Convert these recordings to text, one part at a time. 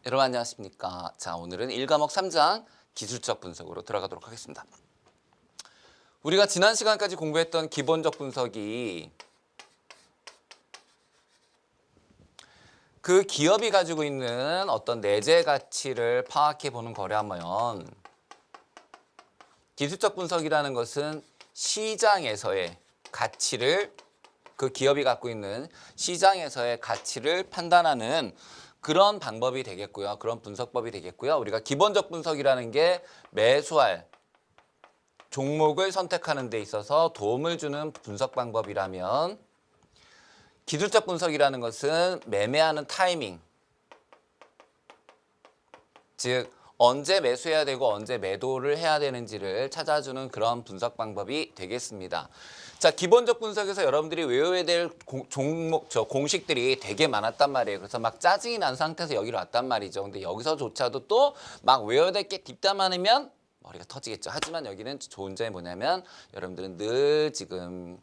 여러분 안녕하십니까. 자, 오늘은 1과목 3장 기술적 분석으로 들어가도록 하겠습니다. 우리가 지난 시간까지 공부했던 기본적 분석이 그 기업이 가지고 있는 어떤 내재 가치를 파악해 보는 거라면, 기술적 분석이라는 것은 시장에서의 가치를, 그 기업이 갖고 있는 시장에서의 가치를 판단하는 그런 방법이 되겠고요. 그런 분석법이 되겠고요. 우리가 기본적 분석이라는 게 매수할 종목을 선택하는 데 있어서 도움을 주는 분석 방법이라면, 기술적 분석이라는 것은 매매하는 타이밍, 즉 언제 매수해야 되고 언제 매도를 해야 되는지를 찾아주는 그런 분석 방법이 되겠습니다. 자, 기본적 분석에서 여러분들이 외워야 될 공식들이 되게 많았단 말이에요. 그래서 막 짜증이 난 상태에서 여기로 왔단 말이죠. 근데 여기서조차도 또 막 외워야 될 게 딥담아내면 머리가 터지겠죠. 하지만 여기는 좋은 점이 뭐냐면, 여러분들은 늘 지금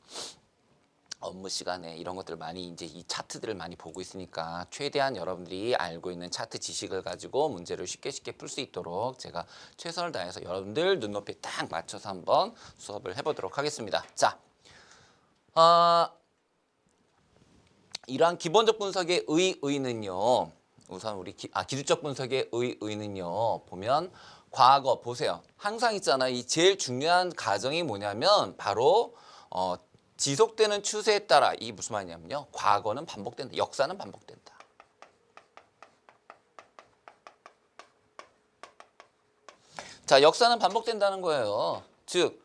업무 시간에 이런 것들을 많이, 이제 이 차트들을 많이 보고 있으니까 최대한 여러분들이 알고 있는 차트 지식을 가지고 문제를 쉽게 풀 수 있도록 제가 최선을 다해서 여러분들 눈높이에 딱 맞춰서 한번 수업을 해보도록 하겠습니다. 자, 이러한 기본적 분석의 의의는요, 우선 우리 기술적 분석의 의의는요, 보면 과거 보세요. 항상 있잖아. 이 제일 중요한 가정이 뭐냐면 바로 지속되는 추세에 따라, 이게 무슨 말이냐면요, 과거는 반복된다. 역사는 반복된다. 자, 역사는 반복된다는 거예요. 즉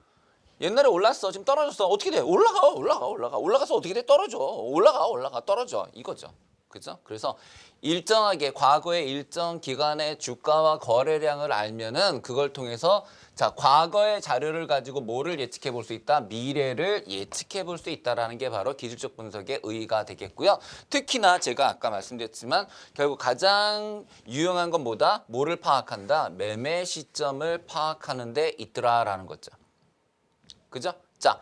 옛날에 올랐어. 지금 떨어졌어. 어떻게 돼? 올라가서 어떻게 돼? 떨어져. 올라가, 떨어져. 이거죠. 그죠? 그래서 일정하게 과거의 일정 기간의 주가와 거래량을 알면은 그걸 통해서, 자, 과거의 자료를 가지고 뭐를 예측해 볼 수 있다? 미래를 예측해 볼 수 있다라는 게 바로 기술적 분석의 의의가 되겠고요. 특히나 제가 아까 말씀드렸지만 결국 가장 유용한 건 뭐다? 뭐를 파악한다? 매매 시점을 파악하는 데 있더라라는 거죠. 그죠? 자,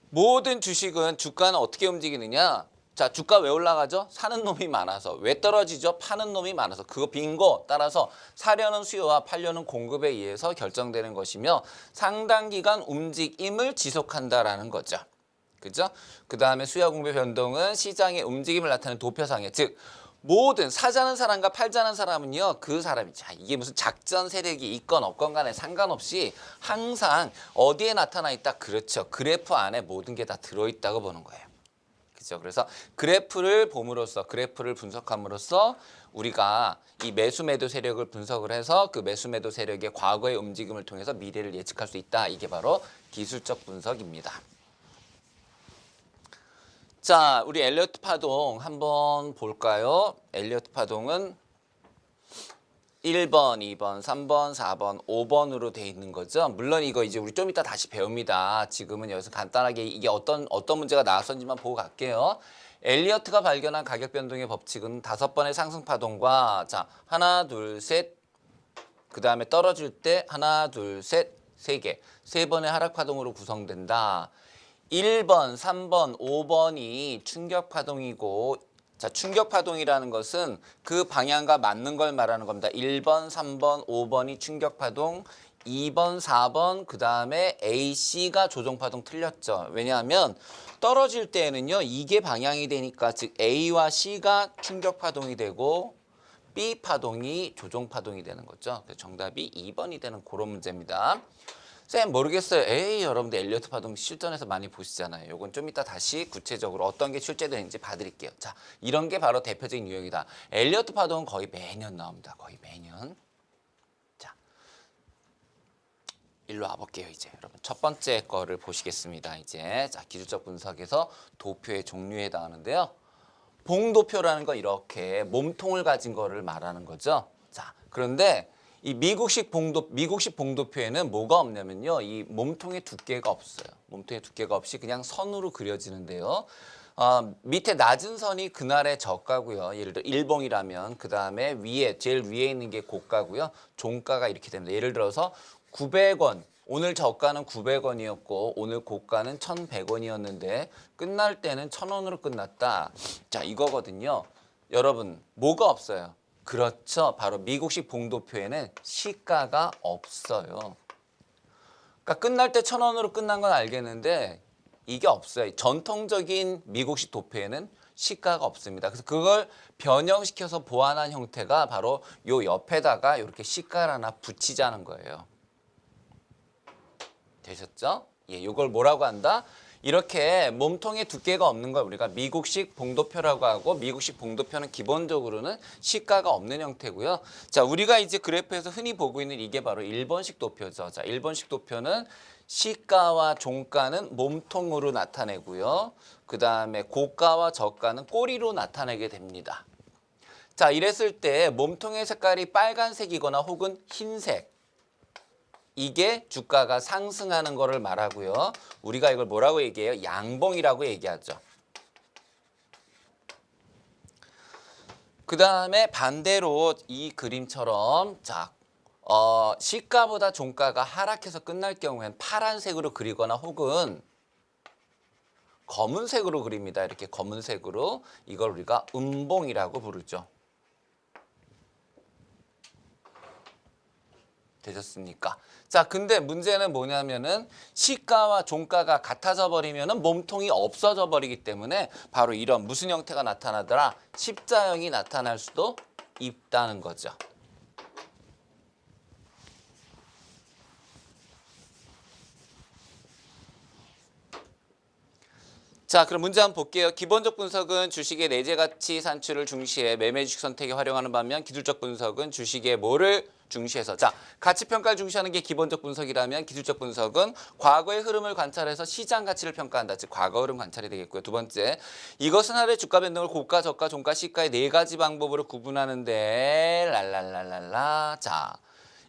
모든 주식은 주가는 어떻게 움직이느냐? 자, 주가 왜 올라가죠? 사는 놈이 많아서. 왜 떨어지죠? 파는 놈이 많아서. 그거 빈거 따라서 사려는 수요와 팔려는 공급에 의해서 결정되는 것이며, 상당 기간 움직임을 지속한다라는 거죠. 그죠? 그 다음에 수요 공급의 변동은 시장의 움직임을 나타내는 도표상에, 즉 모든 사자는 사람과 팔자는 사람은요, 그 사람이, 자, 이게 무슨 작전 세력이 있건 없건 간에 상관없이 항상 어디에 나타나 있다? 그렇죠. 그래프 안에 모든 게 다 들어있다고 보는 거예요. 그죠? 그래서 그래프를 봄으로써, 그래프를 분석함으로써 우리가 이 매수 매도 세력을 분석을 해서 그 매수 매도 세력의 과거의 움직임을 통해서 미래를 예측할 수 있다. 이게 바로 기술적 분석입니다. 자, 우리 엘리어트 파동 한번 볼까요? 엘리어트 파동은 1번, 2번, 3번, 4번, 5번으로 돼 있는 거죠. 물론 이거 이제 우리 좀 이따 다시 배웁니다. 지금은 여기서 간단하게 이게 어떤 문제가 나왔었는지만 보고 갈게요. 엘리어트가 발견한 가격 변동의 법칙은 5번의 상승 파동과, 자, 하나, 둘, 셋, 그 다음에 떨어질 때 하나, 둘, 셋, 3개, 3번의 하락 파동으로 구성된다. 1번, 3번, 5번이 충격 파동이고, 자, 충격 파동이라는 것은 그 방향과 맞는 걸 말하는 겁니다. 1번, 3번, 5번이 충격 파동, 2번, 4번, 그 다음에 A, C가 조정 파동 틀렸죠. 왜냐하면 떨어질 때에는요, 이게 방향이 되니까, 즉 A와 C가 충격 파동이 되고 B 파동이 조정 파동이 되는 거죠. 그래서 정답이 2번이 되는 그런 문제입니다. 쌤 모르겠어요. 에이, 여러분들 엘리어트 파동 실전에서 많이 보시잖아요. 요건 좀 이따 다시 구체적으로 어떤 게 출제되는지 봐드릴게요. 자, 이런 게 바로 대표적인 유형이다. 엘리어트 파동은 거의 매년 나옵니다. 거의 매년. 자, 일로 와볼게요. 이제 여러분 첫 번째 거를 보시겠습니다. 이제 자, 기술적 분석에서 도표의 종류에 해당하는데요. 봉도표라는 건 이렇게 몸통을 가진 거를 말하는 거죠. 자, 그런데 이 미국식 봉도표에는 뭐가 없냐면요, 이 몸통의 두께가 없어요. 몸통의 두께가 없이 그냥 선으로 그려지는데요. 밑에 낮은 선이 그날의 저가고요. 예를 들어 일봉이라면 그 다음에 제일 위에 있는 게 고가고요. 종가가 이렇게 됩니다. 예를 들어서 900원. 오늘 저가는 900원이었고 오늘 고가는 1,100원이었는데 끝날 때는 1,000원으로 끝났다. 자, 이거거든요. 여러분, 뭐가 없어요? 그렇죠. 바로 미국식 봉도표에는 시가가 없어요. 그러니까 끝날 때 1,000원으로 끝난 건 알겠는데 이게 없어요. 전통적인 미국식 도표에는 시가가 없습니다. 그래서 그걸 변형시켜서 보완한 형태가 바로 요 옆에다가 이렇게 시가를 하나 붙이자는 거예요. 되셨죠? 예, 요걸 뭐라고 한다? 이렇게 몸통에 두께가 없는 걸 우리가 미국식 봉도표라고 하고, 미국식 봉도표는 기본적으로는 시가가 없는 형태고요. 자, 우리가 이제 그래프에서 흔히 보고 있는 이게 바로 일본식 도표죠. 자, 일본식 도표는 시가와 종가는 몸통으로 나타내고요. 그 다음에 고가와 저가는 꼬리로 나타내게 됩니다. 자, 이랬을 때 몸통의 색깔이 빨간색이거나 혹은 흰색, 이게 주가가 상승하는 거를 말하고요. 우리가 이걸 뭐라고 얘기해요? 양봉이라고 얘기하죠. 그 다음에 반대로 이 그림처럼 자, 시가보다 종가가 하락해서 끝날 경우에는 파란색으로 그리거나 혹은 검은색으로 그립니다. 이렇게 검은색으로. 이걸 우리가 음봉이라고 부르죠. 되셨습니까? 자, 근데 문제는 뭐냐면은 시가와 종가가 같아져 버리면은 몸통이 없어져 버리기 때문에 바로 이런 무슨 형태가 나타나더라? 십자형이 나타날 수도 있다는 거죠. 자, 그럼 문제 한번 볼게요. 기본적 분석은 주식의 내재 가치 산출을 중시해 매매 주식 선택에 활용하는 반면, 기술적 분석은 주식의 뭐를 중시해서, 자, 가치 평가를 중시하는 게 기본적 분석이라면 기술적 분석은 과거의 흐름을 관찰해서 시장 가치를 평가한다. 즉 과거 흐름 관찰이 되겠고요. 두 번째, 이것은 하루의 주가 변동을 고가, 저가, 종가, 시가의 네 가지 방법으로 구분하는데 랄랄랄랄라. 자,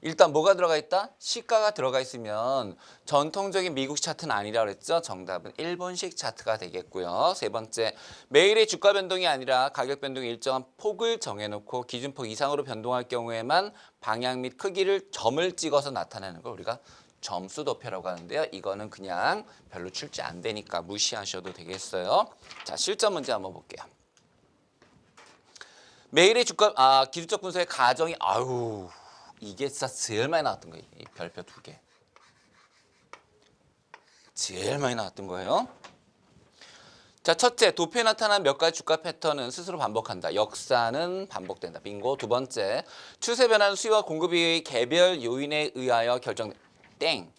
일단 뭐가 들어가 있다? 시가가 들어가 있으면 전통적인 미국 차트는 아니라 그랬죠. 정답은 일본식 차트가 되겠고요. 세 번째, 매일의 주가 변동이 아니라 가격 변동의 일정한 폭을 정해놓고 기준폭 이상으로 변동할 경우에만 방향 및 크기를 점을 찍어서 나타내는 걸 우리가 점수도표라고 하는데요. 이거는 그냥 별로 출제 안 되니까 무시하셔도 되겠어요. 자, 실전 문제 한번 볼게요. 매일의 주가, 기술적 분석의 가정이 이게 진짜 제일 많이 나왔던 거예요. 이 별표 2개. 제일 많이 나왔던 거예요. 자, 첫째, 도표에 나타난 몇 가지 주가 패턴은 스스로 반복한다. 역사는 반복된다. 빙고. 두 번째, 추세 변화는 수요와 공급의 개별 요인에 의하여 결정된다. 땡.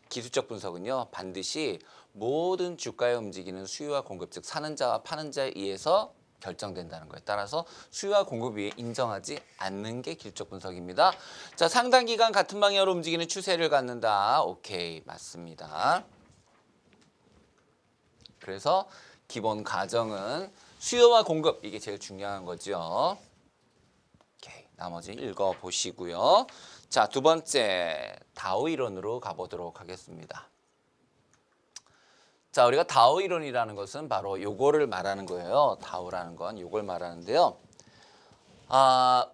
기술적 분석은요, 반드시 모든 주가에 움직이는 수요와 공급, 즉 사는 자와 파는 자에 의해서 결정된다는 거에 따라서 수요와 공급이 인정하지 않는 게 기술적 분석입니다. 자, 상당 기간 같은 방향으로 움직이는 추세를 갖는다. 오케이, 맞습니다. 그래서 기본 가정은 수요와 공급, 이게 제일 중요한 거죠. 오케이, 나머지 읽어보시고요. 자, 두 번째, 다오 이론으로 가보도록 하겠습니다. 자, 우리가 다오 이론이라는 것은 바로 요거를 말하는 거예요. 다오라는 건 요걸 말하는데요.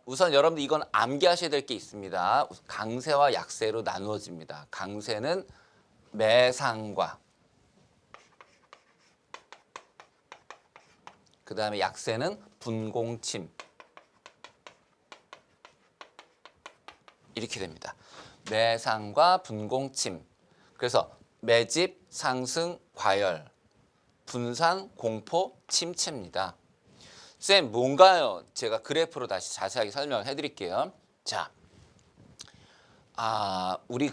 우선 여러분들 이건 암기하셔야 될 게 있습니다. 강세와 약세로 나누어집니다. 강세는 매상과, 그 다음에 약세는 분공침, 이렇게 됩니다. 매상과 분공침. 그래서 매집, 상승, 과열, 분산, 공포, 침체입니다. 쌤, 뭔가요? 제가 그래프로 다시 자세하게 설명을 해드릴게요. 자, 우리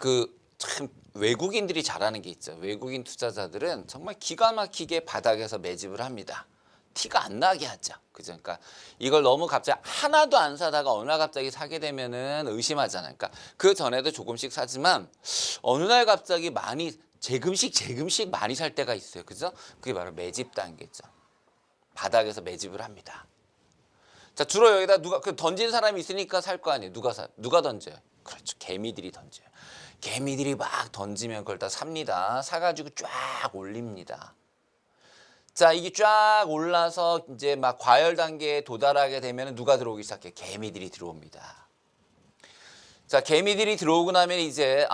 참 외국인들이 잘하는 게 있죠. 외국인 투자자들은 정말 기가 막히게 바닥에서 매집을 합니다. 티가 안 나게 하죠. 그죠? 그러니까 이걸 너무 갑자기 하나도 안 사다가 어느 날 갑자기 사게 되면은 의심하잖아요. 그러니까 그 전에도 조금씩 사지만 어느 날 갑자기 많이 재금씩 많이 살 때가 있어요. 그죠? 그게 바로 매집 단계죠. 바닥에서 매집을 합니다. 자, 주로 여기다 던진 사람이 있으니까 살 거 아니에요. 누가 던져요? 그렇죠. 개미들이 던져요. 개미들이 막 던지면 그걸 다 삽니다. 사가지고 쫙 올립니다. 자, 이게 쫙 올라서 이제 막 과열 단계에 도달하게 되면 누가 들어오기 시작해? 개미들이 들어옵니다. 자, 개미들이 들어오고 나면 이제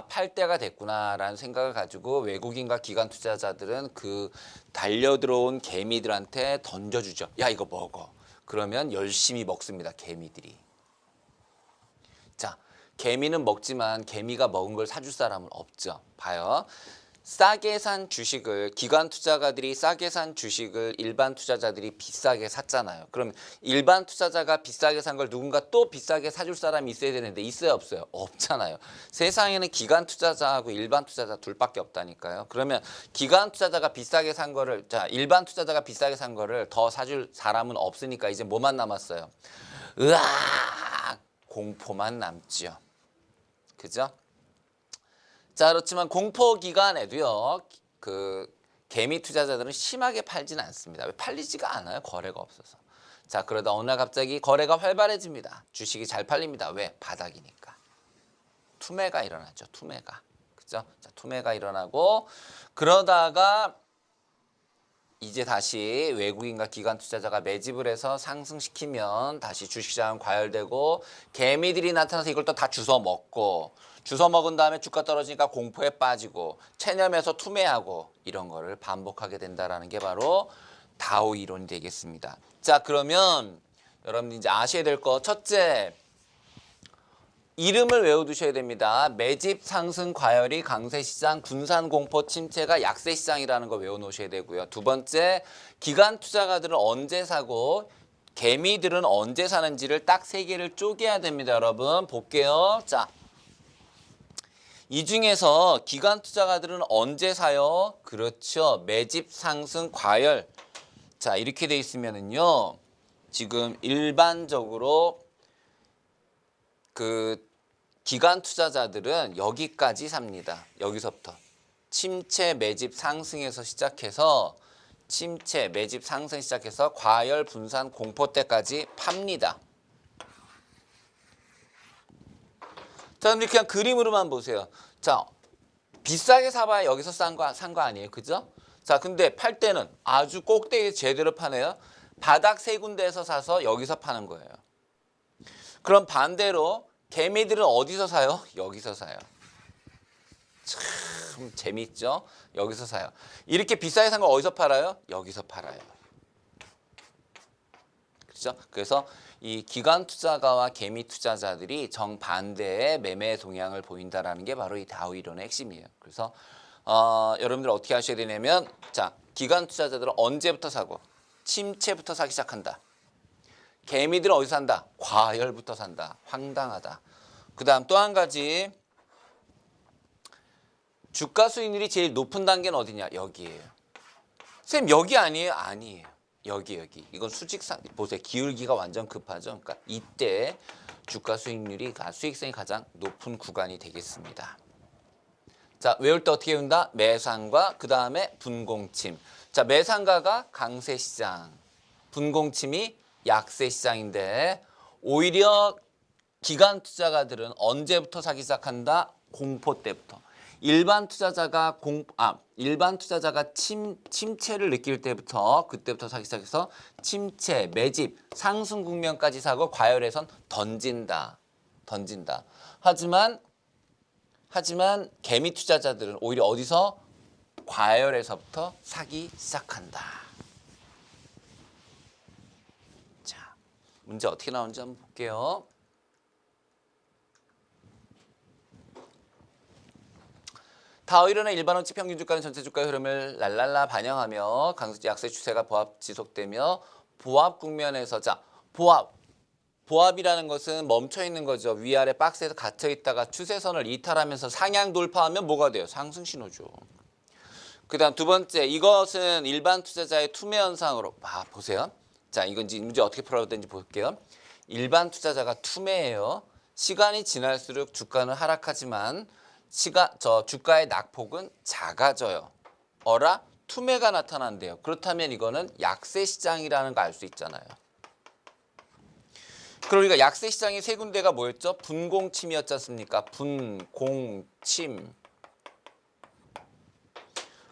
팔 때가 됐구나라는 생각을 가지고 외국인과 기관 투자자들은 그 달려 들어온 개미들한테 던져주죠. 야, 이거 먹어. 그러면 열심히 먹습니다. 개미들이. 자, 개미는 먹지만 개미가 먹은 걸 사줄 사람은 없죠. 봐요. 싸게 산 주식을 기관 투자가들이 싸게 산 주식을 일반 투자자들이 비싸게 샀잖아요. 그럼 일반 투자자가 비싸게 산 걸 누군가 또 비싸게 사줄 사람이 있어야 되는데 있어요, 없어요? 없잖아요. 세상에는 기관 투자자하고 일반 투자자 둘밖에 없다니까요. 그러면 기관 투자자가 비싸게 산 거를 자, 일반 투자자가 비싸게 산 거를 더 사줄 사람은 없으니까 이제 뭐만 남았어요? 으악! 공포만 남죠. 그죠? 자, 그렇지만 공포 기간에도요, 개미 투자자들은 심하게 팔지는 않습니다. 왜 팔리지가 않아요? 거래가 없어서. 자, 그러다 어느 날 갑자기 거래가 활발해집니다. 주식이 잘 팔립니다. 왜? 바닥이니까. 투매가 일어나죠. 투매가. 그죠? 자, 투매가 일어나고 그러다가 이제 다시 외국인과 기관 투자자가 매집을 해서 상승시키면 다시 주식시장은 과열되고 개미들이 나타나서 이걸 또 다 주워 먹고 주워 먹은 다음에 주가 떨어지니까 공포에 빠지고 체념해서 투매하고 이런 거를 반복하게 된다라는 게 바로 다오 이론이 되겠습니다. 자, 그러면 여러분들 이제 아셔야 될 거 첫째, 이름을 외워두셔야 됩니다. 매집 상승 과열이 강세시장, 분산 공포 침체가 약세시장이라는 거 외워놓으셔야 되고요. 두 번째, 기관 투자가들은 언제 사고 개미들은 언제 사는지를 딱 세 개를 쪼개야 됩니다. 여러분 볼게요. 자, 이 중에서 기관 투자가들은 언제 사요? 그렇죠. 매집 상승 과열. 자, 이렇게 돼 있으면은요. 지금 일반적으로 기관 투자자들은 여기까지 삽니다. 여기서부터. 침체 매집 상승에서 시작해서 침체 매집 상승 시작해서 과열 분산 공포 때까지 팝니다. 자, 근데 그냥 그림으로만 보세요. 자, 비싸게 사봐야 여기서 산 거 아니에요. 그죠? 자, 근데 팔 때는 아주 꼭대기 제대로 파네요. 바닥 세 군데에서 사서 여기서 파는 거예요. 그럼 반대로 개미들은 어디서 사요? 여기서 사요. 참 재미있죠? 여기서 사요. 이렇게 비싸게 산 걸 어디서 팔아요? 여기서 팔아요. 그렇죠? 그래서 이 기관 투자가와 개미 투자자들이 정반대의 매매 동향을 보인다라는 게 바로 이 다오 이론의 핵심이에요. 그래서 여러분들 어떻게 하셔야 되냐면 자, 기관 투자자들은 언제부터 사고 침체부터 사기 시작한다. 개미들은 어디서 산다? 과열부터 산다. 황당하다. 그 다음 또 한 가지 주가 수익률이 제일 높은 단계는 어디냐? 여기예요. 선생님 여기 아니에요? 아니에요. 여기. 이건 수직상 보세요. 기울기가 완전 급하죠. 그러니까 이때 주가 수익률이 수익성이 가장 높은 구간이 되겠습니다. 자, 외울 때 어떻게 외운다? 매상과 그 다음에 분공침. 자, 매상가가 강세시장, 분공침이 약세시장인데 오히려 기관 투자가들은 언제부터 사기 시작한다? 공포 때부터. 일반 투자자가 침체를 느낄 때부터 그때부터 사기 시작해서 침체, 매집, 상승 국면까지 사고 과열해선 던진다. 하지만 개미 투자자들은 오히려 어디서? 과열에서부터 사기 시작한다. 자, 문제 어떻게 나오는지 한번 볼게요. 다오 이론의 일반 원칙 평균 주가는 전체 주가의 흐름을 랄랄라 반영하며 강세 약세 추세가 지속되며 보합 국면에서 자, 보합이라는 것은 멈춰 있는 거죠. 위아래 박스에서 갇혀 있다가 추세선을 이탈하면서 상향 돌파하면 뭐가 돼요? 상승 신호죠. 그다음 두 번째, 이것은 일반 투자자의 투매 현상으로 보세요. 자, 이건 문제 어떻게 풀어야 되는지 볼게요. 일반 투자자가 투매예요. 시간이 지날수록 주가는 하락하지만 주가의 낙폭은 작아져요. 투매가 나타난대요. 그렇다면 이거는 약세 시장이라는 거 알 수 있잖아요. 그러니까 약세 시장의 세 군데가 뭐였죠? 분공침이었지 않습니까? 분공침.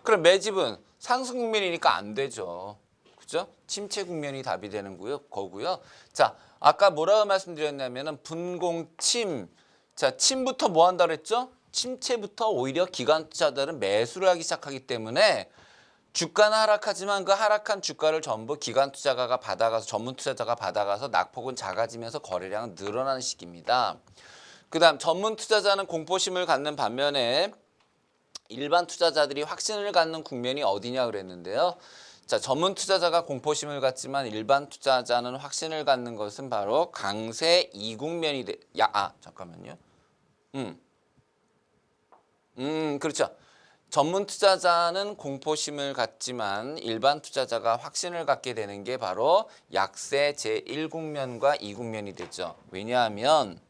그럼 매집은 상승 국면이니까 안 되죠. 그죠? 침체 국면이 답이 되는 거고요. 자, 아까 뭐라고 말씀드렸냐면은 분공침. 자, 침부터 뭐 한다 그랬죠? 침체부터 오히려 기관 투자자들은 매수를 하기 시작하기 때문에 주가는 하락하지만 그 하락한 주가를 전부 기관 투자가가 받아가서 전문 투자자가 받아가서 낙폭은 작아지면서 거래량은 늘어나는 시기입니다. 그다음 전문 투자자는 공포심을 갖는 반면에 일반 투자자들이 확신을 갖는 국면이 어디냐 그랬는데요. 자, 전문 투자자가 공포심을 갖지만 일반 투자자는 확신을 갖는 것은 바로 강세 이국면이 잠깐만요. 그렇죠. 전문 투자자는 공포심을 갖지만 일반 투자자가 확신을 갖게 되는 게 바로 약세 제1국면과 2국면이 되죠. 왜냐하면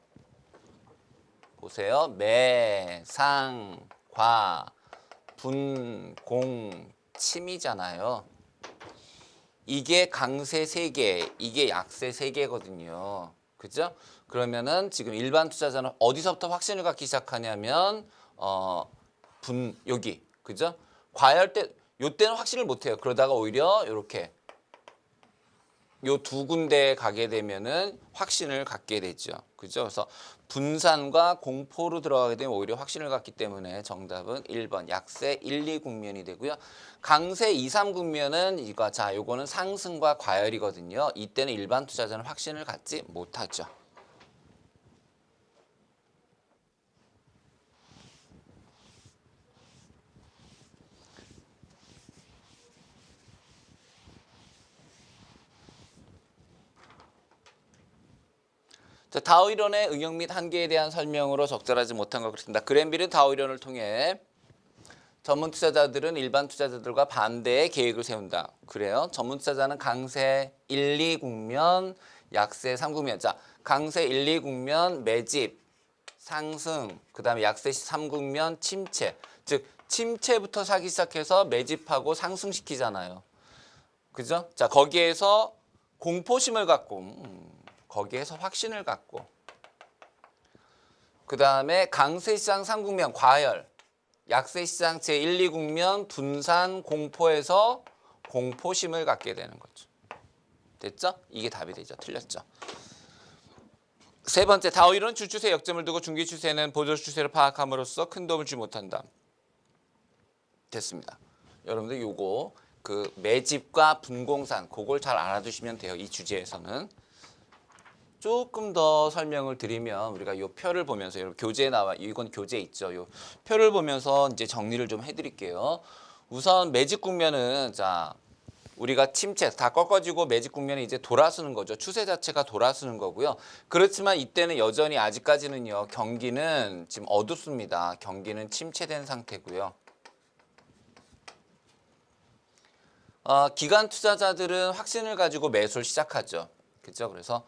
보세요. 매, 상, 과, 분, 공, 침이잖아요. 이게 강세 3개, 이게 약세 3개거든요. 그죠? 그러면은 지금 일반 투자자는 어디서부터 확신을 갖기 시작하냐면 여기 그죠? 과열 때 요때는 확신을 못 해요. 그러다가 오히려 이렇게 요 두 군데에 가게 되면은 확신을 갖게 되죠. 그죠? 그래서 분산과 공포로 들어가게 되면 오히려 확신을 갖기 때문에 정답은 1번 약세 1, 2 국면이 되고요. 강세 2, 3 국면은 요거는 상승과 과열이거든요. 이때는 일반 투자자는 확신을 갖지 못하죠. 자, 다우 이론의 응용 및 한계에 대한 설명으로 적절하지 못한 것 같습니다. 그랜빌은 다우 이론을 통해 전문 투자자들은 일반 투자자들과 반대의 계획을 세운다. 그래요. 전문 투자자는 강세 1, 2 국면, 약세 3 국면. 자, 강세 1, 2 국면 매집, 상승, 그다음에 약세 3 국면 침체. 즉 침체부터 사기 시작해서 매집하고 상승시키잖아요. 그죠? 자, 거기에서 공포심을 갖고 거기에서 확신을 갖고 그 다음에 강세시장 3국면 과열, 약세시장 제1, 2국면 분산 공포에서 공포심을 갖게 되는 거죠. 됐죠? 이게 답이 되죠. 틀렸죠. 세 번째, 다우 이론 주추세 역점을 두고 중기 추세는 보조 추세를 파악함으로써 큰 도움을 주지 못한다. 됐습니다. 여러분들 요거 그 매집과 분공산 그걸 잘 알아두시면 돼요. 이 주제에서는. 조금 더 설명을 드리면 우리가 요 표를 보면서 여러분 교재에 나와 이건 교재 있죠. 요 표를 보면서 이제 정리를 좀 해드릴게요. 우선 매집 국면은 자 우리가 침체 다 꺾어지고 매집 국면이 이제 돌아서는 거죠. 추세 자체가 돌아서는 거고요. 그렇지만 이때는 여전히 아직까지는요 경기는 지금 어둡습니다. 경기는 침체된 상태고요. 기관 투자자들은 확신을 가지고 매수를 시작하죠. 그렇죠? 그래서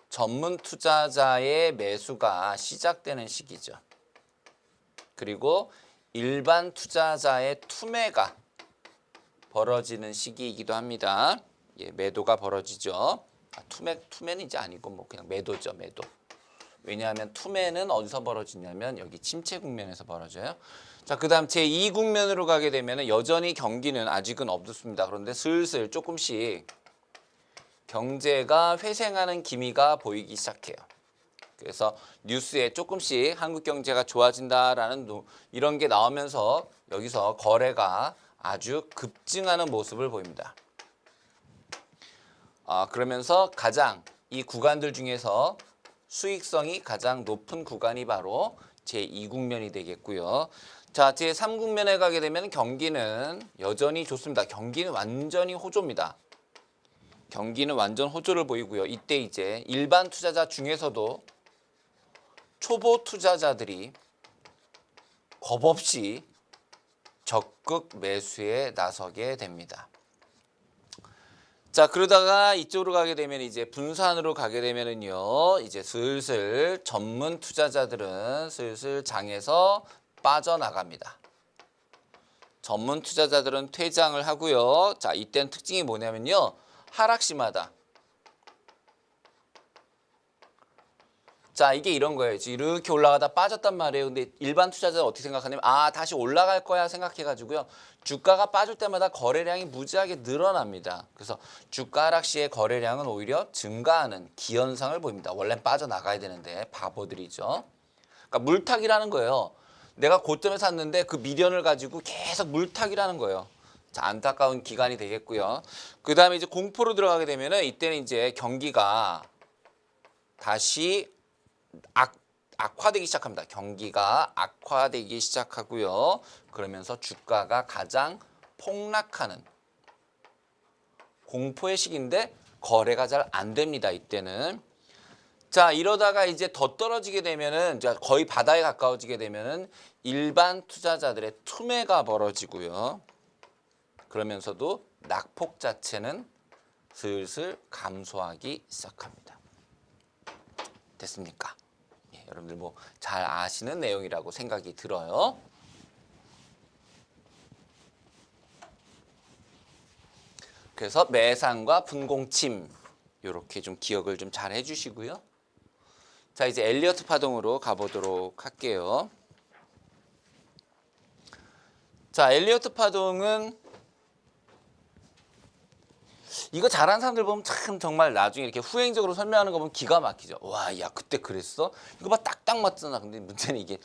전문 투자자의 매수가 시작되는 시기죠. 그리고 일반 투자자의 투매가 벌어지는 시기이기도 합니다. 예, 매도가 벌어지죠. 투매는 이제 아니고 뭐 그냥 매도죠, 매도. 왜냐하면 투매는 어디서 벌어지냐면 여기 침체 국면에서 벌어져요. 자, 그다음 제2 국면으로 가게 되면 여전히 경기는 아직은 어둡습니다. 그런데 슬슬 조금씩 경제가 회생하는 기미가 보이기 시작해요. 그래서 뉴스에 조금씩 한국 경제가 좋아진다라는 이런 게 나오면서 여기서 거래가 아주 급증하는 모습을 보입니다. 그러면서 가장 이 구간들 중에서 수익성이 가장 높은 구간이 바로 제2국면이 되겠고요. 자, 제3국면에 가게 되면 경기는 여전히 좋습니다. 경기는 완전히 호조입니다. 경기는 완전 호조를 보이고요. 이때 이제 일반 투자자 중에서도 초보 투자자들이 겁없이 적극 매수에 나서게 됩니다. 자, 그러다가 이쪽으로 가게 되면 이제 분산으로 가게 되면은요, 이제 슬슬 전문 투자자들은 슬슬 장에서 빠져나갑니다. 전문 투자자들은 퇴장을 하고요. 자, 이때는 특징이 뭐냐면요. 하락시마다. 자, 이게 이런 거예요. 이렇게 올라가다 빠졌단 말이에요. 근데 일반 투자자는 어떻게 생각하냐면 다시 올라갈 거야 생각해가지고요. 주가가 빠질 때마다 거래량이 무지하게 늘어납니다. 그래서 주가 하락 시에 거래량은 오히려 증가하는 기현상을 보입니다. 원래는 빠져나가야 되는데 바보들이죠. 그러니까 물타기라는 거예요. 내가 고점에 샀는데 그 미련을 가지고 계속 물타기라는 거예요. 자, 안타까운 기간이 되겠고요. 그 다음에 이제 공포로 들어가게 되면은 이때는 이제 경기가 다시 악화되기 시작합니다. 경기가 악화되기 시작하고요. 그러면서 주가가 가장 폭락하는 공포의 시기인데 거래가 잘 안 됩니다. 이때는. 자, 이러다가 이제 더 떨어지게 되면은 거의 바다에 가까워지게 되면은 일반 투자자들의 투매가 벌어지고요. 그러면서도 낙폭 자체는 슬슬 감소하기 시작합니다. 됐습니까? 예, 여러분들 뭐 잘 아시는 내용이라고 생각이 들어요. 그래서 매상과 분공침 이렇게 좀 기억을 좀 잘 해주시고요. 자, 이제 엘리어트 파동으로 가보도록 할게요. 자, 엘리어트 파동은 이거 잘하는 사람들 보면 참 정말 나중에 이렇게 후행적으로 설명하는 거 보면 기가 막히죠. 와, 야, 그때 그랬어? 이거 봐, 딱딱 맞잖아. 근데 문제는 이게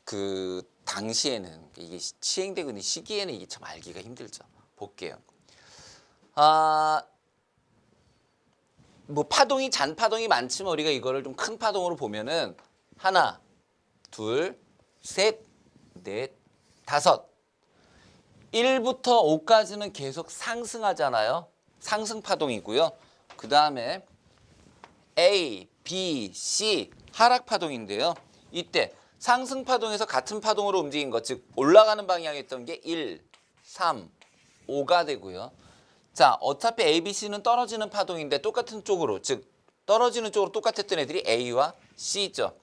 그 당시에는 이게 시행되고 있는 시기에는 이게 참 알기가 힘들죠. 볼게요. 뭐 파동이 잔파동이 많지만 우리가 이거를 좀 큰 파동으로 보면은 하나, 둘, 셋, 넷, 다섯. 1부터 5까지는 계속 상승하잖아요. 상승 파동이고요. 그 다음에 A, B, C 하락 파동인데요. 이때 상승 파동에서 같은 파동으로 움직인 것, 즉 올라가는 방향이었던 게 1, 3, 5가 되고요. 자, 어차피 A, B, C는 떨어지는 파동인데 똑같은 쪽으로, 즉 떨어지는 쪽으로 똑같았던 애들이 A와 C죠.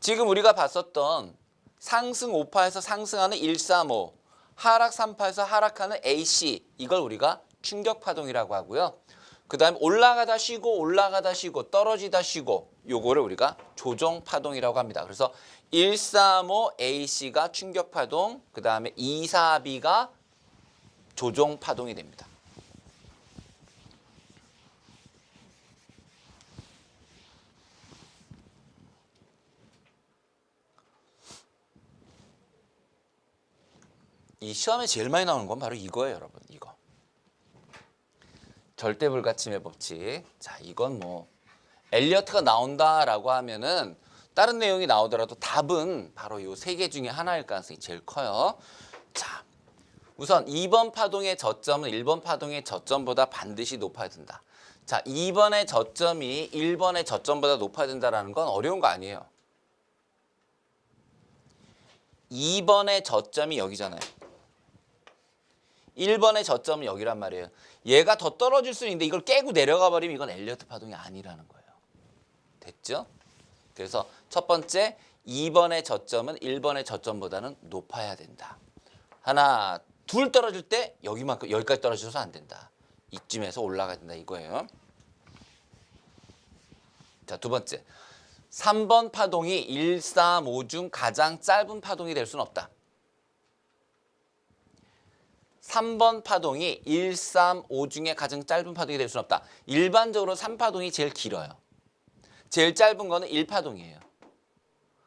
지금 우리가 봤었던 상승 5파에서 상승하는 1, 3, 5, 하락 3파에서 하락하는 A, C, 이걸 우리가 충격 파동이라고 하고요. 그 다음에 올라가다 쉬고 떨어지다 쉬고 요거를 우리가 조정 파동이라고 합니다. 그래서 1, 3, 5 AC가 충격 파동, 그 다음에 2, 4, B가 조정 파동이 됩니다. 이 시험에 제일 많이 나오는 건 바로 이거예요, 여러분. 이거. 절대불가침의 법칙. 자, 이건 뭐 엘리어트가 나온다라고 하면은 다른 내용이 나오더라도 답은 바로 이 세 개 중에 하나일 가능성이 제일 커요. 자, 우선 2번 파동의 저점은 1번 파동의 저점보다 반드시 높아야 된다. 자, 2번의 저점이 1번의 저점보다 높아야 된다는 건 어려운 거 아니에요. 2번의 저점이 여기잖아요. 1번의 저점은 여기란 말이에요. 얘가 더 떨어질 수 있는데 이걸 깨고 내려가 버리면 이건 엘리어트 파동이 아니라는 거예요. 됐죠? 그래서 첫 번째 2번의 저점은 1번의 저점보다는 높아야 된다. 하나, 둘 떨어질 때 여기만큼 여기까지 떨어져서 안 된다. 이쯤에서 올라가야 된다 이거예요. 자, 두 번째. 3번 파동이 1, 3, 5 중 가장 짧은 파동이 될 수는 없다. 3번 파동이 1, 3, 5 중에 가장 짧은 파동이 될 수는 없다. 일반적으로 3파동이 제일 길어요. 제일 짧은 거는 1파동이에요.